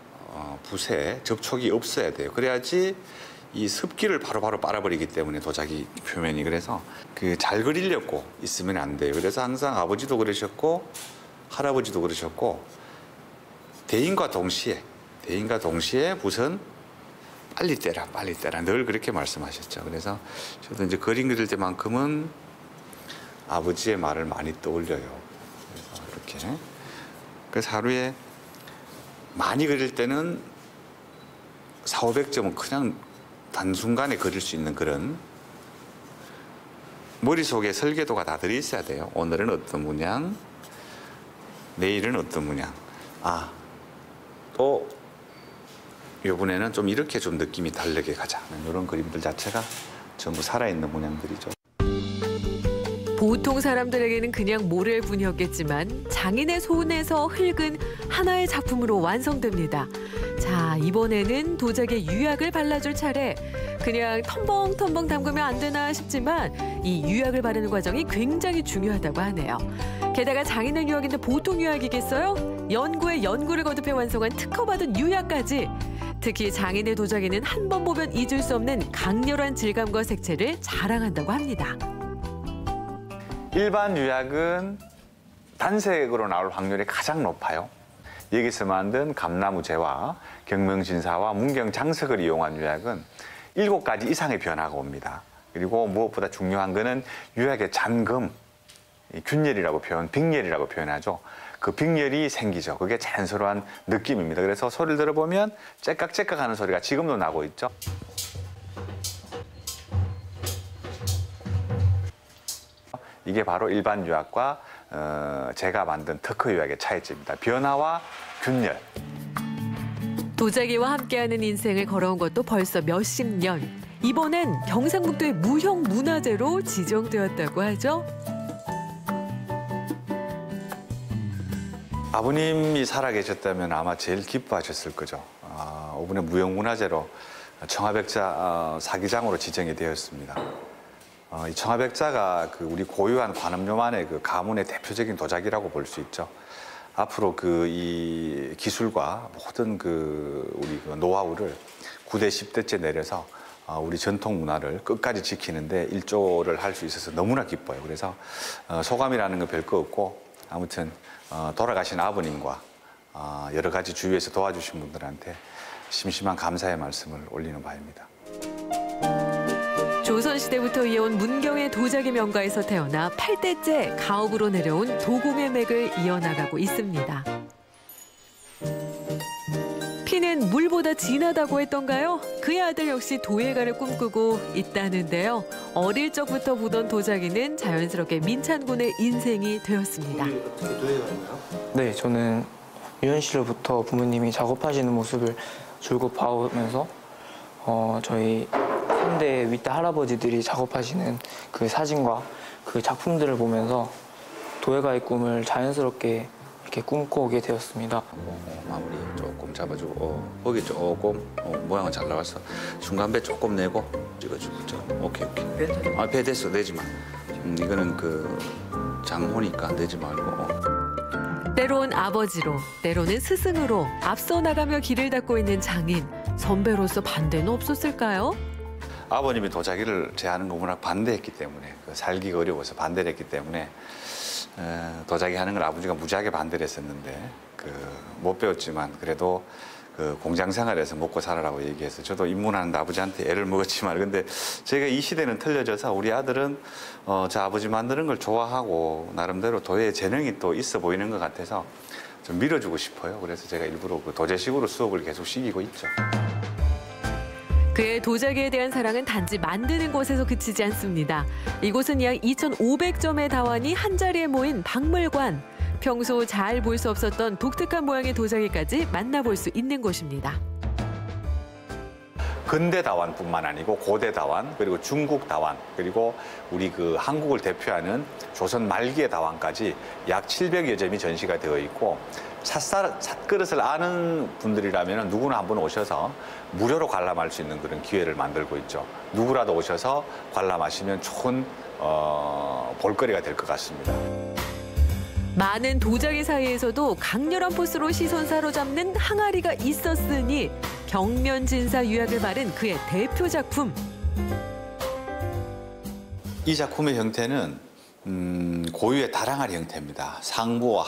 Speaker 24: 붓에 접촉이 없어야 돼요. 그래야지 이 습기를 바로바로 빨아버리기 때문에 도자기 표면이 그래서 그 잘 그리려고 있으면 안 돼요. 그래서 항상 아버지도 그러셨고 할아버지도 그러셨고 대인과 동시에 붓은 빨리 떼라 늘 그렇게 말씀하셨죠. 그래서 저도 이제 그림 그릴 때만큼은 아버지의 말을 많이 떠올려요. 그래서 이렇게 그래서 하루에 많이 그릴 때는 400~500점은 그냥 단순간에 그릴 수 있는 그런 머릿속에 설계도가 다 들어있어야 돼요. 오늘은 어떤 문양, 내일은 어떤 문양. 또 이번에는 좀 이렇게 좀 느낌이 다르게 가자. 이런 그림들 자체가 전부 살아있는 문양들이죠.
Speaker 1: 보통 사람들에게는 그냥 모래일 뿐이었겠지만 장인의 손에서 흙은 하나의 작품으로 완성됩니다. 자, 이번에는 도자기에 유약을 발라줄 차례. 그냥 텀벙텀벙 담그면 안 되나 싶지만 이 유약을 바르는 과정이 굉장히 중요하다고 하네요. 게다가 장인의 유약인데 보통 유약이겠어요? 연구에 연구를 거듭해 완성한 특허받은 유약까지. 특히 장인의 도자기는 한 번 보면 잊을 수 없는 강렬한 질감과 색채를 자랑한다고 합니다.
Speaker 24: 일반 유약은 단색으로 나올 확률이 가장 높아요. 여기서 만든 감나무재와 경명진사와 문경장석을 이용한 유약은 7가지 이상의 변화가 옵니다. 그리고 무엇보다 중요한 거는 유약의 잔금, 균열이라고 빅열이라고 표현하죠. 그 빅열이 생기죠. 그게 자연스러운 느낌입니다. 그래서 소리를 들어보면 째깍째깍 하는 소리가 지금도 나고 있죠. 이게 바로 일반 유약과 제가 만든 특허 유약의 차이점입니다. 변화와 균열.
Speaker 1: 도자기와 함께하는 인생을 걸어온 것도 벌써 몇십 년. 이번엔 경상북도의 무형문화재로 지정되었다고 하죠.
Speaker 24: 아버님이 살아계셨다면 아마 제일 기뻐하셨을 거죠. 이번에 무형문화재로 청화백자 사기장으로 지정이 되었습니다. 이 청화백자가 우리 고유한 관음료만의 그 가문의 대표적인 도자기라고 볼 수 있죠. 앞으로 이 기술과 모든 우리 노하우를 9대, 10대째 내려서 우리 전통 문화를 끝까지 지키는데 일조를 할 수 있어서 너무나 기뻐요. 그래서 소감이라는 건 별거 없고 아무튼 돌아가신 아버님과 여러 가지 주위에서 도와주신 분들한테 심심한 감사의 말씀을 올리는 바입니다.
Speaker 1: 조선시대부터 이어온 문경의 도자기 명가에서 태어나 8대째 가업으로 내려온 도공의 맥을 이어나가고 있습니다. 피는 물보다 진하다고 했던가요? 그의 아들 역시 도예가를 꿈꾸고 있다는데요. 어릴 적부터 보던 도자기는 자연스럽게 민찬군의 인생이 되었습니다.
Speaker 2: 네, 저는 유년 시절부터 부모님이 작업하시는 모습을 줄곧 봐오면서 저희 3대 윗대 할아버지들이 작업하시는 그 사진과 그 작품들을 보면서 도예가의 꿈을 자연스럽게 이렇게 꿈꿔오게 되었습니다.
Speaker 24: 마무리 조금 잡아주고 거기 조금 모양은 잘 나왔어. 중간배 조금 내고 찍어주고. 오케이. 배 됐어. 내지 마. 이거는 그 장호니까 내지 말고.
Speaker 1: 때론 아버지로, 때로는 스승으로 앞서 나가며 길을 닦고 있는 장인. 선배로서 반대는 없었을까요?
Speaker 24: 아버님이 도자기를 제 하는 거 워낙 반대했기 때문에 살기가 어려워서 반대를 했기 때문에 도자기 하는 걸 아버지가 무지하게 반대를 했었는데 못 배웠지만 그래도 그 공장 생활에서 먹고 살아라고 얘기해서 저도 입문하는데 아버지한테 애를 먹었지만 근데 제가 이 시대는 틀려져서 우리 아들은 저 아버지 만드는 걸 좋아하고 나름대로 도예의 재능이 또 있어 보이는 것 같아서 좀 밀어주고 싶어요. 그래서 제가 일부러 그 도제식으로 수업을 계속 시키고 있죠.
Speaker 1: 그의 도자기에 대한 사랑은 단지 만드는 곳에서 그치지 않습니다. 이곳은 약 2,500점의 다원이 한자리에 모인 박물관. 평소 잘 볼 수 없었던 독특한 모양의 도자기까지 만나볼 수 있는 곳입니다.
Speaker 24: 근대 다완뿐만 아니고 고대 다완, 그리고 중국 다완, 그리고 우리 그 한국을 대표하는 조선 말기의 다완까지 약 700여 점이 전시가 되어 있고 찻그릇을 아는 분들이라면 누구나 한번 오셔서 무료로 관람할 수 있는 그런 기회를 만들고 있죠. 누구라도 오셔서 관람하시면 좋은 볼거리가 될 것 같습니다.
Speaker 1: 많은 도자기 사이에서도 강렬한 포스로 시선 사로잡는 항아리가 있었으니 경면진사 유약을 바른 그의 대표 작품.
Speaker 24: 이 작품의 형태는 고유의 다랑아리 형태입니다. 상부와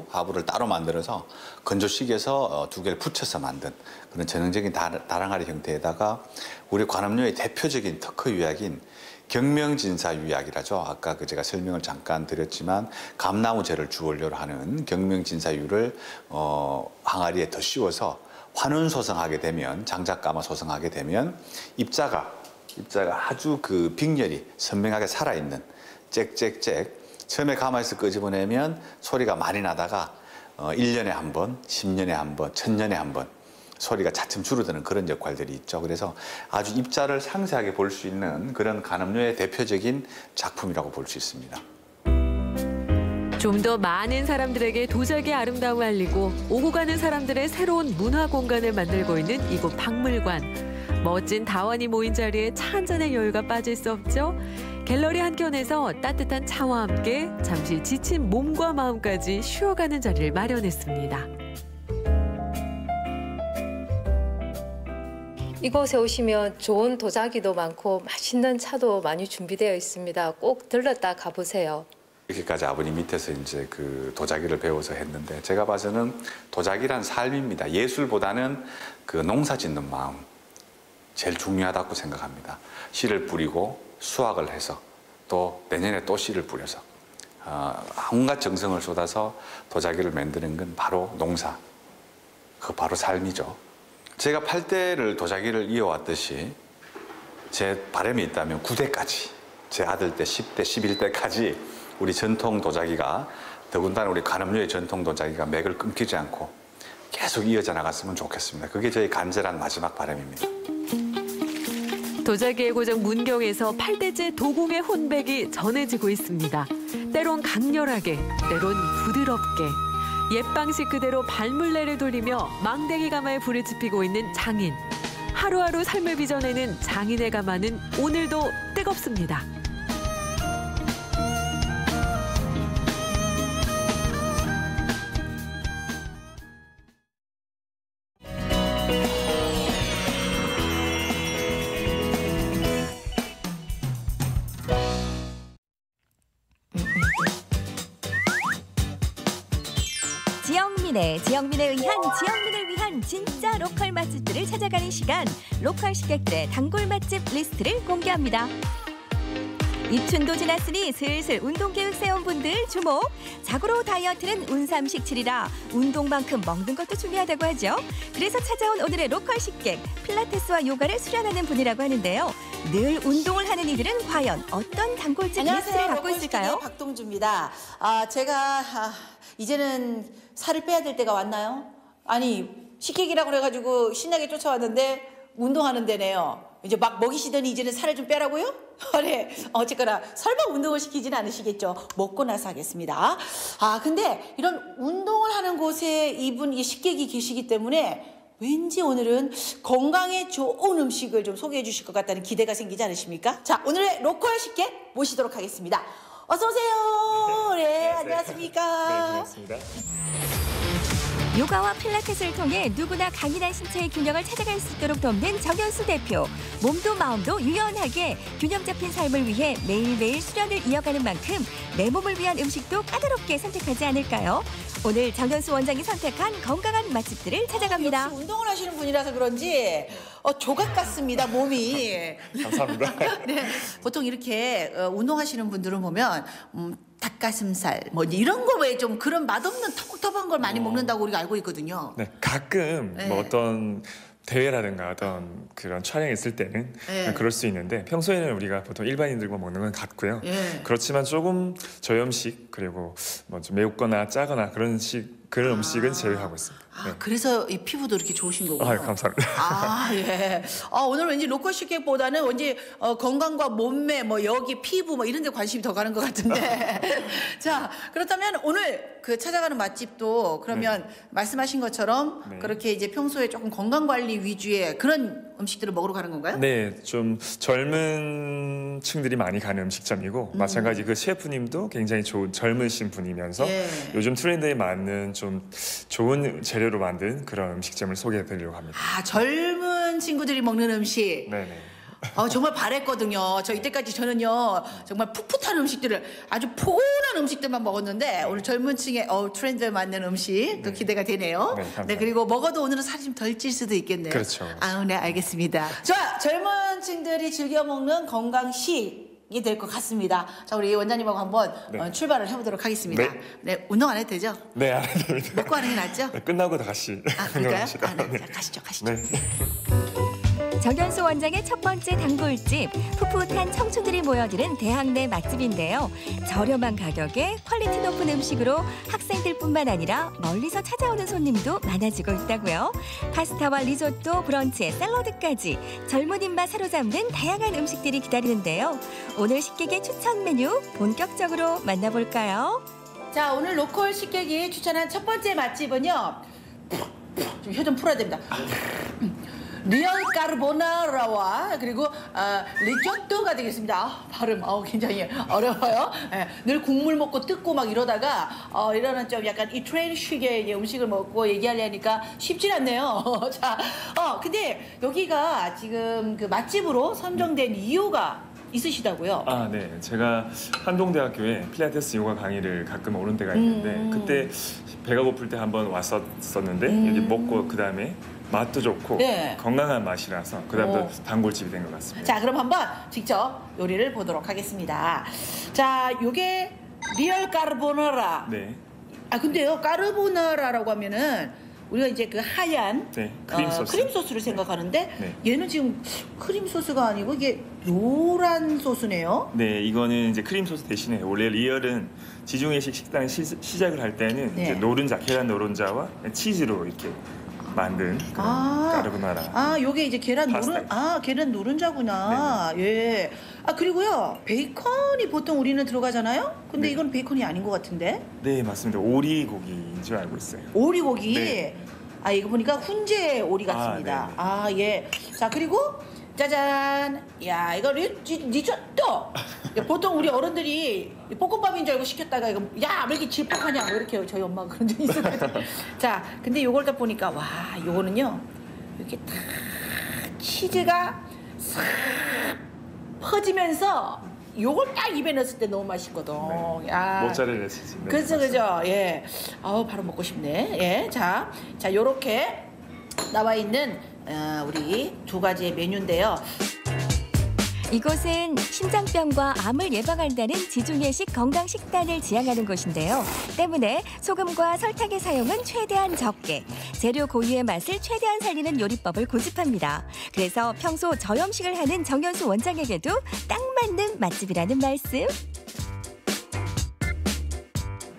Speaker 24: 하부를 따로 만들어서 건조식에서 두 개를 붙여서 만든 그런 전형적인 다랑아리 형태에다가 우리 관음료의 대표적인 특허 유약인 경명진사 유약이라죠. 아까 제가 설명을 잠깐 드렸지만 감나무재를 주원료로 하는 경명진사유를 항아리에 더 씌워서 환원 소성하게 되면 장작가마 소성하게 되면 입자가 아주 그 빅렬이 선명하게 살아있는 짹짹짹 처음에 가마에서 끄집어내면 소리가 많이 나다가 1년에 한 번, 10년에 한 번, 1000년에 한 번 소리가 차츰 줄어드는 그런 역할들이 있죠. 그래서 아주 입자를 상세하게 볼 수 있는 그런 관음료의 대표적인 작품이라고 볼 수 있습니다.
Speaker 1: 좀 더 많은 사람들에게 도자기의 아름다움을 알리고 오고 가는 사람들의 새로운 문화 공간을 만들고 있는 이곳 박물관. 멋진 다원이 모인 자리에 차 한 잔의 여유가 빠질 수 없죠. 갤러리 한켠에서 따뜻한 차와 함께 잠시 지친 몸과 마음까지 쉬어가는 자리를 마련했습니다.
Speaker 3: 이곳에 오시면 좋은 도자기도 많고 맛있는 차도 많이 준비되어 있습니다. 꼭 들렀다 가보세요.
Speaker 24: 이렇게까지 아버님 밑에서 이제 그 도자기를 배워서 했는데 제가 봐서는 도자기란 삶입니다. 예술보다는 그 농사 짓는 마음 제일 중요하다고 생각합니다. 씨를 뿌리고 수확을 해서 또 내년에 또 씨를 뿌려서 온갖 정성을 쏟아서 도자기를 만드는 건 바로 농사, 그 바로 삶이죠. 제가 8대를 도자기를 이어왔듯이 제 바람이 있다면 9대까지 제 아들 때 10대, 11대까지 우리 전통 도자기가 더군다나 우리 관음료의 전통 도자기가 맥을 끊기지 않고 계속 이어져 나갔으면 좋겠습니다. 그게 저희 간절한 마지막 바람입니다.
Speaker 1: 도자기의 고장 문경에서 8대째 도공의 혼백이 전해지고 있습니다. 때론 강렬하게, 때론 부드럽게 옛 방식 그대로 발물레를 돌리며 망댕이 가마에 불을 지피고 있는 장인. 하루하루 삶을 빚어내는 장인의 가마는 오늘도 뜨겁습니다.
Speaker 4: 네, 지영민을 위한 진짜 로컬 맛집들을 찾아가는 시간. 로컬 식객들의 단골 맛집 리스트를 공개합니다. 입춘도 지났으니 슬슬 운동계획 세운 분들 주목. 자고로 다이어트는 운삼식칠이라 운동만큼 먹는 것도 중요하다고 하죠. 그래서 찾아온 오늘의 로컬 식객, 필라테스와 요가를 수련하는 분이라고 하는데요. 늘 운동을 하는 이들은 과연 어떤 단골집 리스트를 갖고 있을까요?
Speaker 5: 박동주입니다. 제가 이제는 살을 빼야 될 때가 왔나요? 아니 식객이라고 그래가지고 신나게 쫓아왔는데 운동하는 데네요. 이제 막 먹이시더니 이제는 살을 좀 빼라고요? 네, 어쨌거나 설마 운동을 시키지는 않으시겠죠. 먹고 나서 하겠습니다. 근데 이런 운동을 하는 곳에 이 식객이 계시기 때문에 왠지 오늘은 건강에 좋은 음식을 좀 소개해 주실 것 같다는 기대가 생기지 않으십니까? 자, 오늘의 로컬 식객 모시도록 하겠습니다. 어서 오세요. 네, 안녕하십니까?
Speaker 6: 네, 반갑습니다.
Speaker 4: 요가와 필라테스를 통해 누구나 강인한 신체의 균형을 찾아갈 수 있도록 돕는 정현수 대표. 몸도 마음도 유연하게 균형 잡힌 삶을 위해 매일매일 수련을 이어가는 만큼 내 몸을 위한 음식도 까다롭게 선택하지 않을까요? 오늘 정현수 원장이 선택한 건강한 맛집들을 찾아갑니다.
Speaker 5: 역시 운동을 하시는 분이라서 그런지 조각 같습니다, 몸이.
Speaker 6: 감사합니다.
Speaker 5: 네, 보통 이렇게 운동하시는 분들은 보면 닭가슴살 뭐 이런 거 왜 좀 그런 맛없는 텁텁한 걸 많이 먹는다고 우리가 알고 있거든요.
Speaker 6: 네, 가끔 뭐 어떤 대회라든가 어떤 그런 촬영이 있을 때는 그럴 수 있는데 평소에는 우리가 보통 일반인들과 먹는 건 같고요. 그렇지만 조금 저염식 그리고 뭐 좀 매우거나 짜거나 그런 음식은 제외하고 있습니다. 네.
Speaker 5: 그래서 이 피부도 이렇게 좋으신 거군요.
Speaker 6: 감사합니다.
Speaker 5: 예. 오늘 왠지 로컬 식객보다는 왠지 건강과 몸매, 뭐 여기 피부 뭐 이런 데 관심이 더 가는 것 같은데. 자, 그렇다면 오늘 그 찾아가는 맛집도 그러면 말씀하신 것처럼 그렇게 이제 평소에 조금 건강 관리 위주의 그런 음식들을 먹으러 가는 건가요?
Speaker 6: 네, 좀 젊은 층들이 많이 가는 음식점이고 마찬가지 그 셰프님도 굉장히 좋은 젊으신 분이면서 요즘 트렌드에 맞는 좀 좋은 재료로 만든 그런 음식점을 소개해드리려고 합니다.
Speaker 5: 젊은 친구들이 먹는 음식.
Speaker 6: 네네.
Speaker 5: 정말 바랬거든요. 저 이때까지 저는요 정말 풋풋한 음식들을 아주 포근한 음식들만 먹었는데 오늘 젊은 층의 트렌드에 맞는 음식 또 기대가 되네요. 네, 그리고 먹어도 오늘은 살이 좀 덜 찔 수도 있겠네요.
Speaker 6: 그렇죠.
Speaker 5: 네, 알겠습니다. 자, 젊은 층들이 즐겨 먹는 건강식이 될 것 같습니다. 자, 우리 원장님하고 한번 출발을 해보도록 하겠습니다. 네, 운동 안 해도 되죠?
Speaker 6: 네, 안 해도 됩니다.
Speaker 5: 먹고 하는 게 낫죠?
Speaker 6: 네, 끝나고 다시
Speaker 5: 그럴까요? 자, 가시죠.
Speaker 6: 네.
Speaker 4: 정현수 원장의 첫 번째 단골집, 풋풋한 청춘들이 모여드는 대학 내 맛집인데요. 저렴한 가격에 퀄리티 높은 음식으로 학생들뿐만 아니라 멀리서 찾아오는 손님도 많아지고 있다고요. 파스타와 리조또, 브런치에 샐러드까지 젊은 입맛 사로잡는 다양한 음식들이 기다리는데요. 오늘 식객의 추천 메뉴 본격적으로 만나볼까요?
Speaker 5: 자, 오늘 로컬 식객이 추천한 첫 번째 맛집은요. 좀 혀 좀 풀어야 됩니다. 리얼 까르보나라와 그리고 리조또가 되겠습니다. 발음 굉장히 어려워요. 늘 국물 먹고 뜯고 막 이러다가 이러는 좀 약간 이탈리안식의 음식을 먹고 얘기하려니까 쉽진 않네요. 자, 근데 여기가 지금 그 맛집으로 선정된 이유가 있으시다고요?
Speaker 6: 네. 제가 한동대학교에 필라테스 요가 강의를 가끔 오는 데가 있는데 그때 배가 고플 때 한번 왔었는데 여기 먹고 그다음에 맛도 좋고 건강한 맛이라서 그다음부터 단골집이 된 것 같습니다.
Speaker 5: 자, 그럼 한번 직접 요리를 보도록 하겠습니다. 자, 요게 리얼 까르보나라.
Speaker 6: 네.
Speaker 5: 근데요, 까르보나라라고 하면은 우리가 이제 그 하얀
Speaker 6: 크림
Speaker 5: 소스를 생각하는데 얘는 지금 크림 소스가 아니고 이게 노란 소스네요.
Speaker 6: 네, 이거는 이제 크림 소스 대신에 원래 리얼은 지중해식 식당 시작을 할 때는 이제 노른자, 계란 노른자와 치즈로 이렇게 만든 그런 까르보나라.
Speaker 5: 요게 이제 계란 노른자구나. 예. 그리고요, 베이컨이 보통 우리는 들어가잖아요. 근데 이건 베이컨이 아닌 것 같은데?
Speaker 6: 네, 맞습니다. 오리고기인 줄 알고 있어요.
Speaker 5: 오리고기? 네. 이거 보니까 훈제 오리 같습니다. 예. 자, 그리고 짜잔. 야, 이거 리조또. 보통 우리 어른들이 볶음밥인 줄 알고 시켰다가 이거 야, 왜 이렇게 질퍽하냐 뭐 이렇게 저희 엄마가 그런 적이 있었거든요. 자, 근데 요걸 다 보니까 와, 요거는요 이렇게 탁 치즈가 싹 퍼지면서 요걸 딱 입에 넣었을 때 너무 맛있거든.
Speaker 6: 네.
Speaker 5: 야.
Speaker 6: 모짜렐라 치즈. 네,
Speaker 5: 그죠, 그죠. 예. 아우, 바로 먹고 싶네. 예. 자, 요렇게 나와 있는 우리 두 가지의 메뉴인데요.
Speaker 4: 이곳은 심장병과 암을 예방한다는 지중해식 건강식단을 지향하는 곳인데요. 때문에 소금과 설탕의 사용은 최대한 적게, 재료 고유의 맛을 최대한 살리는 요리법을 고집합니다. 그래서 평소 저염식을 하는 정연수 원장에게도 딱 맞는 맛집이라는 말씀.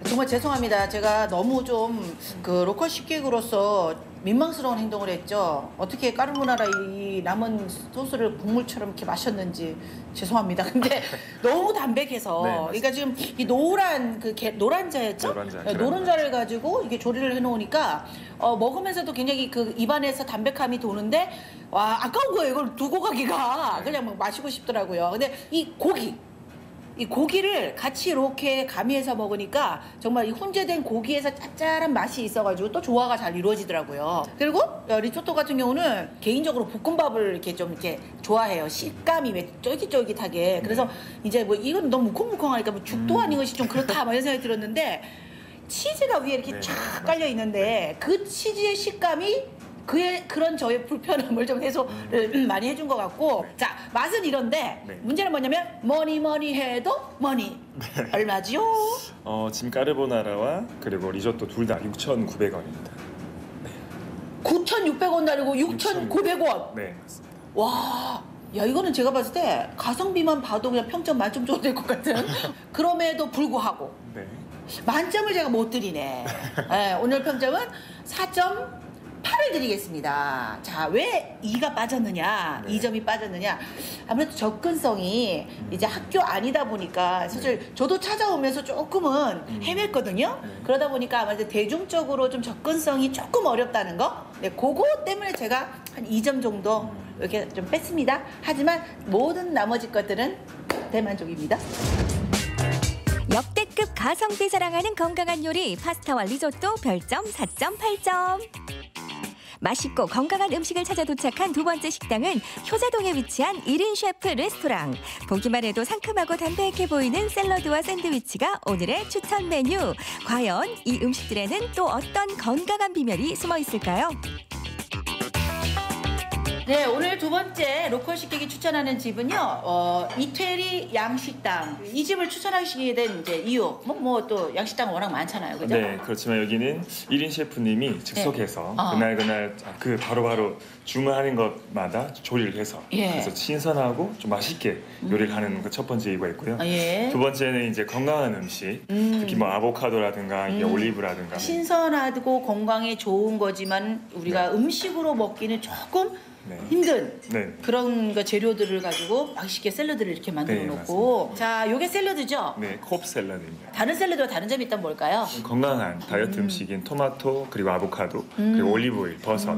Speaker 5: 정말 죄송합니다. 제가 너무 좀 그 로컬 식객으로서 민망스러운 행동을 했죠. 어떻게 까르보나라 이 남은 소스를 국물처럼 이렇게 마셨는지 죄송합니다. 근데 너무 담백해서
Speaker 6: 네,
Speaker 5: 그러니까 지금 이 노란 노란자였죠? 노른자를 가지고 이게 조리를 해놓으니까 먹으면서도 굉장히 그 입안에서 담백함이 도는데 와 아까운 거예요. 이걸 두고 가기가 그냥 막 마시고 싶더라고요. 근데 이 고기를 같이 이렇게 가미해서 먹으니까 정말 이 훈제된 고기에서 짭짤한 맛이 있어가지고 또 조화가 잘 이루어지더라고요. 그리고 리조또 같은 경우는 개인적으로 볶음밥을 이렇게 좀 이렇게 좋아해요. 식감이 쫄깃쫄깃하게. 그래서 이제 뭐 이건 너무 뭉컹뭉컹하니까 뭐 죽도 아닌 것이 좀 그렇다 막 이런 생각이 들었는데 치즈가 위에 이렇게 쫙 깔려 있는데 그 치즈의 식감이 그런 저의 불편함을 좀 해소를 많이 해준 것 같고 자 맛은 이런데 문제는 뭐냐면 뭐니 해도 머니 얼마지요?
Speaker 6: 지금 까르보나라와 그리고 리조또 둘 다 6,900원입니다.
Speaker 5: 9,600원 다르고 6,900원.
Speaker 6: 네 맞습니다.
Speaker 5: 와. 야 이거는 제가 봤을 때 가성비만 봐도 그냥 평점 만점 줘도 될 것 같은 그럼에도 불구하고 만점을 제가 못 드리네. 네, 오늘 평점은 4.8을 드리겠습니다. 자, 왜 2가 빠졌느냐, 2점이 빠졌느냐. 아무래도 접근성이 이제 학교 아니다 보니까 사실 저도 찾아오면서 조금은 헤맸거든요. 그러다 보니까 아무래도 대중적으로 좀 접근성이 조금 어렵다는 거. 네, 그거 때문에 제가 한 2점 정도 이렇게 좀 뺐습니다. 하지만 모든 나머지 것들은 대만족입니다.
Speaker 4: 역대급 가성비 자랑하는 건강한 요리 파스타와 리조또 별점 4.8점. 맛있고 건강한 음식을 찾아 도착한 두 번째 식당은 효자동에 위치한 1인 셰프 레스토랑. 보기만 해도 상큼하고 담백해 보이는 샐러드와 샌드위치가 오늘의 추천 메뉴. 과연 이 음식들에는 또 어떤 건강한 비밀이 숨어 있을까요?
Speaker 5: 네, 오늘 두 번째 로컬 식객이 추천하는 집은요, 이태리 양식당. 이 집을 추천하시게 된 이제 이유, 뭐 또 양식당 워낙 많잖아요, 그죠?
Speaker 6: 네, 그렇지만 여기는 1인 셰프님이 즉석해서 그날 그 바로바로 주문하는 것마다 조리를 해서 그래서 신선하고 좀 맛있게 요리를 하는 그 첫 번째 이유가 있고요. 두 번째는 이제 건강한 음식, 특히 뭐 아보카도라든가 올리브라든가
Speaker 5: 신선하고 건강에 좋은 거지만 우리가 음식으로 먹기는 조금 힘든 그런 재료들을 가지고 맛있게 샐러드를 이렇게 만들어 놓고 자, 요게 샐러드죠?
Speaker 6: 네, 콥 샐러드입니다.
Speaker 5: 다른 샐러드와 다른 점이 있다면 뭘까요?
Speaker 6: 건강한 다이어트 음식인 토마토 그리고 아보카도 그리고 올리브 오일, 버섯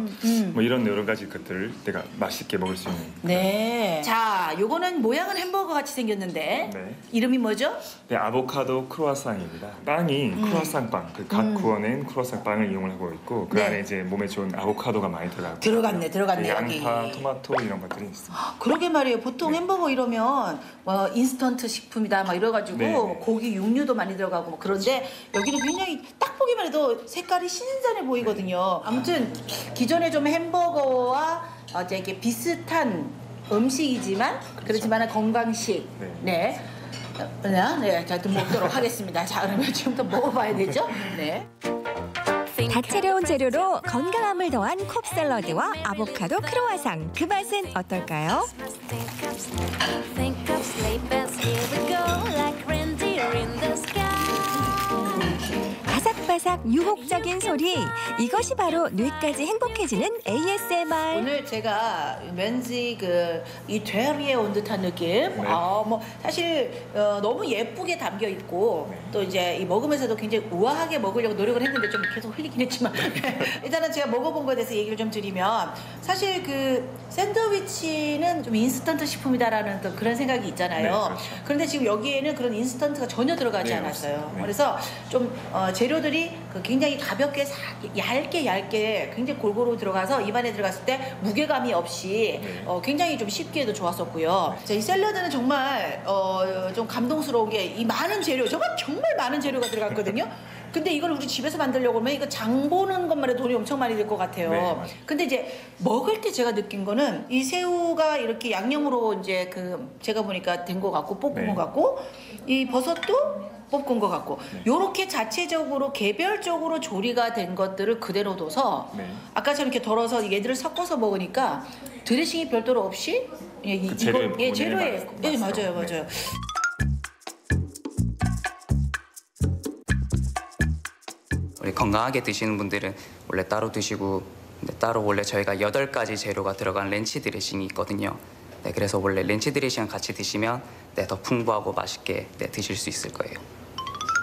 Speaker 6: 뭐 이런 여러 가지 것들을 내가 맛있게 먹을 수 있는
Speaker 5: 네. 자, 요거는 모양은 햄버거 같이 생겼는데 이름이 뭐죠?
Speaker 6: 네, 아보카도 크루아상입니다. 빵이 크루아상 빵, 갓 구워낸 크루아상 빵을 이용을 하고 있고 그 안에 이제 몸에 좋은 아보카도가 많이 들어갔네 여기. 양파, 토마토 이런 것들이 있습니다.
Speaker 5: 그러게 말이에요. 보통 햄버거 이러면 뭐 인스턴트 식품이다 막 이래가지고 고기 육류도 많이 들어가고 뭐 그런데 여기는 굉장히 딱 보기만 해도 색깔이 신선해 보이거든요. 아무튼 기존의 좀 햄버거와 이렇게 비슷한 음식이지만 그렇지만 건강식. 네. 자, 좀 먹도록 하겠습니다. 자, 그러면 지금부터 먹어봐야 되죠? 네.
Speaker 4: 다채로운 재료로 건강함을 더한 콥 샐러드와 아보카도 크로와상. 그 맛은 어떨까요? 바삭바삭 유혹적인 소리. 이것이 바로 뇌까지 행복해지는 ASMR.
Speaker 5: 오늘 제가 왠지 이 돼지에 온 듯한 느낌. 뭐 사실 너무 예쁘게 담겨 있고 또 이제 먹으면서도 굉장히 우아하게 먹으려고 노력을 했는데 좀 계속 흘리긴 했지만 일단은 제가 먹어본 거에 대해서 얘기를 좀 드리면 사실 그 샌드위치는 좀 인스턴트 식품이다라는 또 그런 생각이 있잖아요.
Speaker 6: 네, 그렇죠.
Speaker 5: 그런데 지금 여기에는 그런 인스턴트가 전혀 들어가지 않았어요. 그래서 좀 재료들이 그 굉장히 가볍게 얇게 굉장히 골고루 들어가서 입안에 들어갔을 때 무게감이 없이 굉장히 좀 씹기에도 좋았었고요. 자, 이 샐러드는 정말 좀 감동스러운 게 이 많은 재료, 정말 많은 재료가 들어갔거든요. 근데 이걸 우리 집에서 만들려고 하면 이거 장 보는 것만 해도 돈이 엄청 많이 들 것 같아요.
Speaker 6: 네,
Speaker 5: 근데 이제 먹을 때 제가 느낀 거는 이 새우가 이렇게 양념으로 이제 제가 보니까 된 것 같고 볶은 것 같고 이 버섯도 볶은 것 같고 요렇게 자체적으로 개별적으로 조리가 된 것들을 그대로 둬서 아까처럼 이렇게 덜어서 얘들을 섞어서 먹으니까 드레싱이 별도로 없이 재료에 맞아요.
Speaker 9: 우리 건강하게 드시는 분들은 원래 따로 드시고 따로 원래 저희가 8가지 재료가 들어간 렌치 드레싱이 있거든요. 네, 그래서 원래 렌치 드레싱을 같이 드시면 더 풍부하고 맛있게 드실 수 있을 거예요.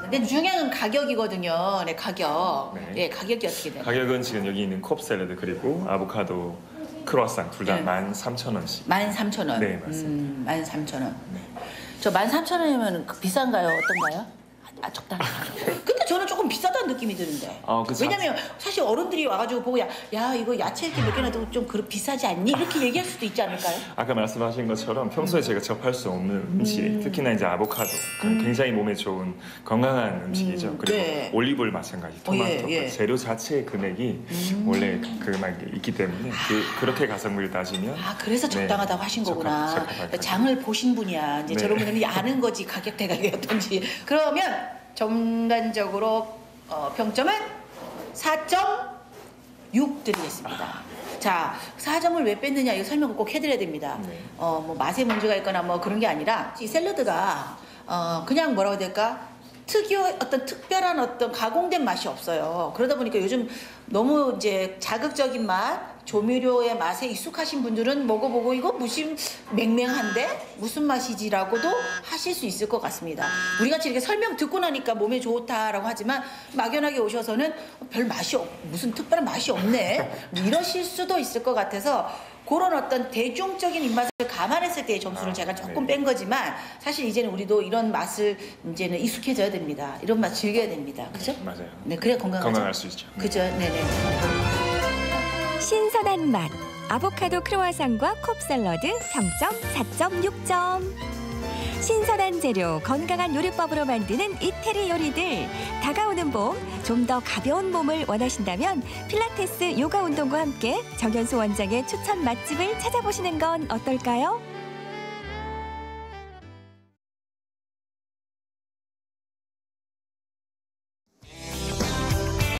Speaker 5: 근데 중요한 건 가격이거든요. 네, 가격.
Speaker 6: 네.
Speaker 5: 가격이 어떻게 돼요?
Speaker 6: 가격은 지금 여기 있는 컵 샐러드 그리고 아보카도 크로아상 둘 다 13,000원씩.
Speaker 5: 13,000원.
Speaker 6: 네, 맞습니다.
Speaker 5: 13,000원. 저 13,000원이면 비싼가요? 어떤가요? 적당히. 근데 저는 조금 비싸다는 느낌이 드는데. 왜냐면 사실 어른들이 와가지고 보고 야 이거 야채 이렇게 몇 개나 도 좀 그렇게 비싸지 않니? 이렇게 얘기할 수도 있지 않을까요?
Speaker 6: 아까 말씀하신 것처럼 평소에 제가 접할 수 없는 음식, 특히나 이제 아보카도 굉장히 몸에 좋은 건강한 음식이죠. 그리고 올리브오일 마찬가지, 토마토 재료 자체의 금액이 원래 금액이 있기 때문에 그렇게 가성비를 따지면
Speaker 5: 그래서 적당하다고 하신 거구나. 장을 보신 분이야. 이제 저런 분들이 아는 거지 가격 대각이 어떤지. 그러면 전반적으로 평점은 4.6 드리겠습니다. 자, 4점을 왜 뺐느냐 이거 설명을 꼭 해드려야 됩니다. 뭐 맛에 문제가 있거나 뭐 그런 게 아니라 이 샐러드가 그냥 뭐라고 해야 될까? 특별한 어떤 가공된 맛이 없어요. 그러다 보니까 요즘 너무 이제 자극적인 맛, 조미료의 맛에 익숙하신 분들은 먹어보고 이거 무슨 맹맹한데 무슨 맛이지라고도 하실 수 있을 것 같습니다. 우리같이 이렇게 설명 듣고 나니까 몸에 좋다라고 하지만 막연하게 오셔서는 별 맛이 무슨 특별한 맛이 없네 이러실 수도 있을 것 같아서 그런 어떤 대중적인 입맛을 감안했을 때의 점수를 제가 조금 뺀 거지만 사실 이제는 우리도 이런 맛을 이제는 익숙해져야 됩니다. 이런 맛 즐겨야 됩니다. 그죠?
Speaker 6: 맞아요.
Speaker 5: 네, 그래야 건강할
Speaker 6: 수 있죠.
Speaker 5: 그죠? 네네.
Speaker 4: 신선한 맛, 아보카도 크로와상과 컵 샐러드 평점 4.6점. 신선한 재료, 건강한 요리법으로 만드는 이태리 요리들. 다가오는 봄, 좀 더 가벼운 몸을 원하신다면 필라테스 요가 운동과 함께 정연수 원장의 추천 맛집을 찾아보시는 건 어떨까요?